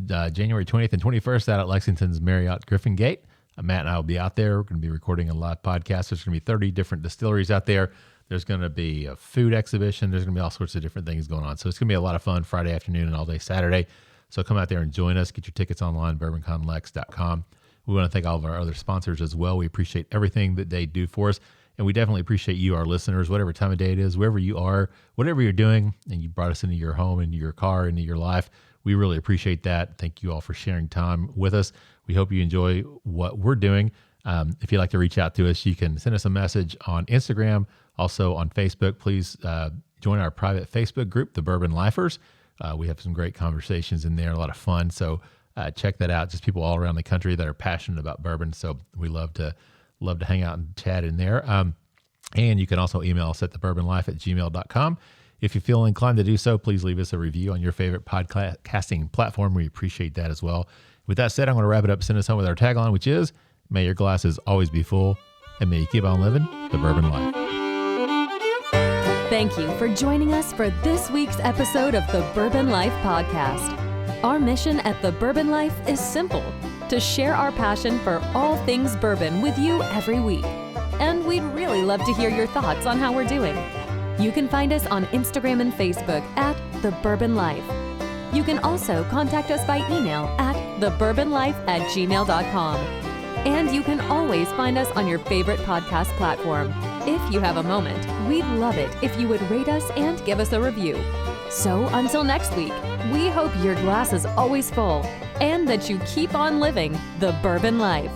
January 20th and 21st out at Lexington's Marriott Griffin Gate. Matt and I will be out there. We're going to be recording a live podcast. There's going to be 30 different distilleries out there. There's going to be a food exhibition. There's going to be all sorts of different things going on. So it's going to be a lot of fun Friday afternoon and all day Saturday. So come out there and join us. Get your tickets online, BourbonConLex.com. We want to thank all of our other sponsors as well. We appreciate everything that they do for us. And we definitely appreciate you, our listeners, whatever time of day it is, wherever you are, whatever you're doing, and you brought us into your home, into your car, into your life. We really appreciate that. Thank you all for sharing time with us. We hope you enjoy what we're doing. If you'd like to reach out to us, you can send us a message on Instagram, also on Facebook. Please join our private Facebook group, the Bourbon Lifers. We have some great conversations in there, a lot of fun. So check that out. Just people all around the country that are passionate about bourbon. So we love to hang out and chat in there. And you can also email us at thebourbonlife@gmail.com. If you feel inclined to do so, please leave us a review on your favorite podcasting platform. We appreciate that as well. With that said, I'm going to wrap it up, send us home with our tagline, which is, may your glasses always be full, and may you keep on living the bourbon life. Thank you for joining us for this week's episode of the Bourbon Life Podcast. Our mission at the Bourbon Life is simple: to share our passion for all things bourbon with you every week. And we'd really love to hear your thoughts on how we're doing. You can find us on Instagram and Facebook at The Bourbon Life. You can also contact us by email at thebourbonlife@gmail.com. And you can always find us on your favorite podcast platform. If you have a moment, we'd love it if you would rate us and give us a review. So until next week, we hope your glass is always full and that you keep on living the bourbon life.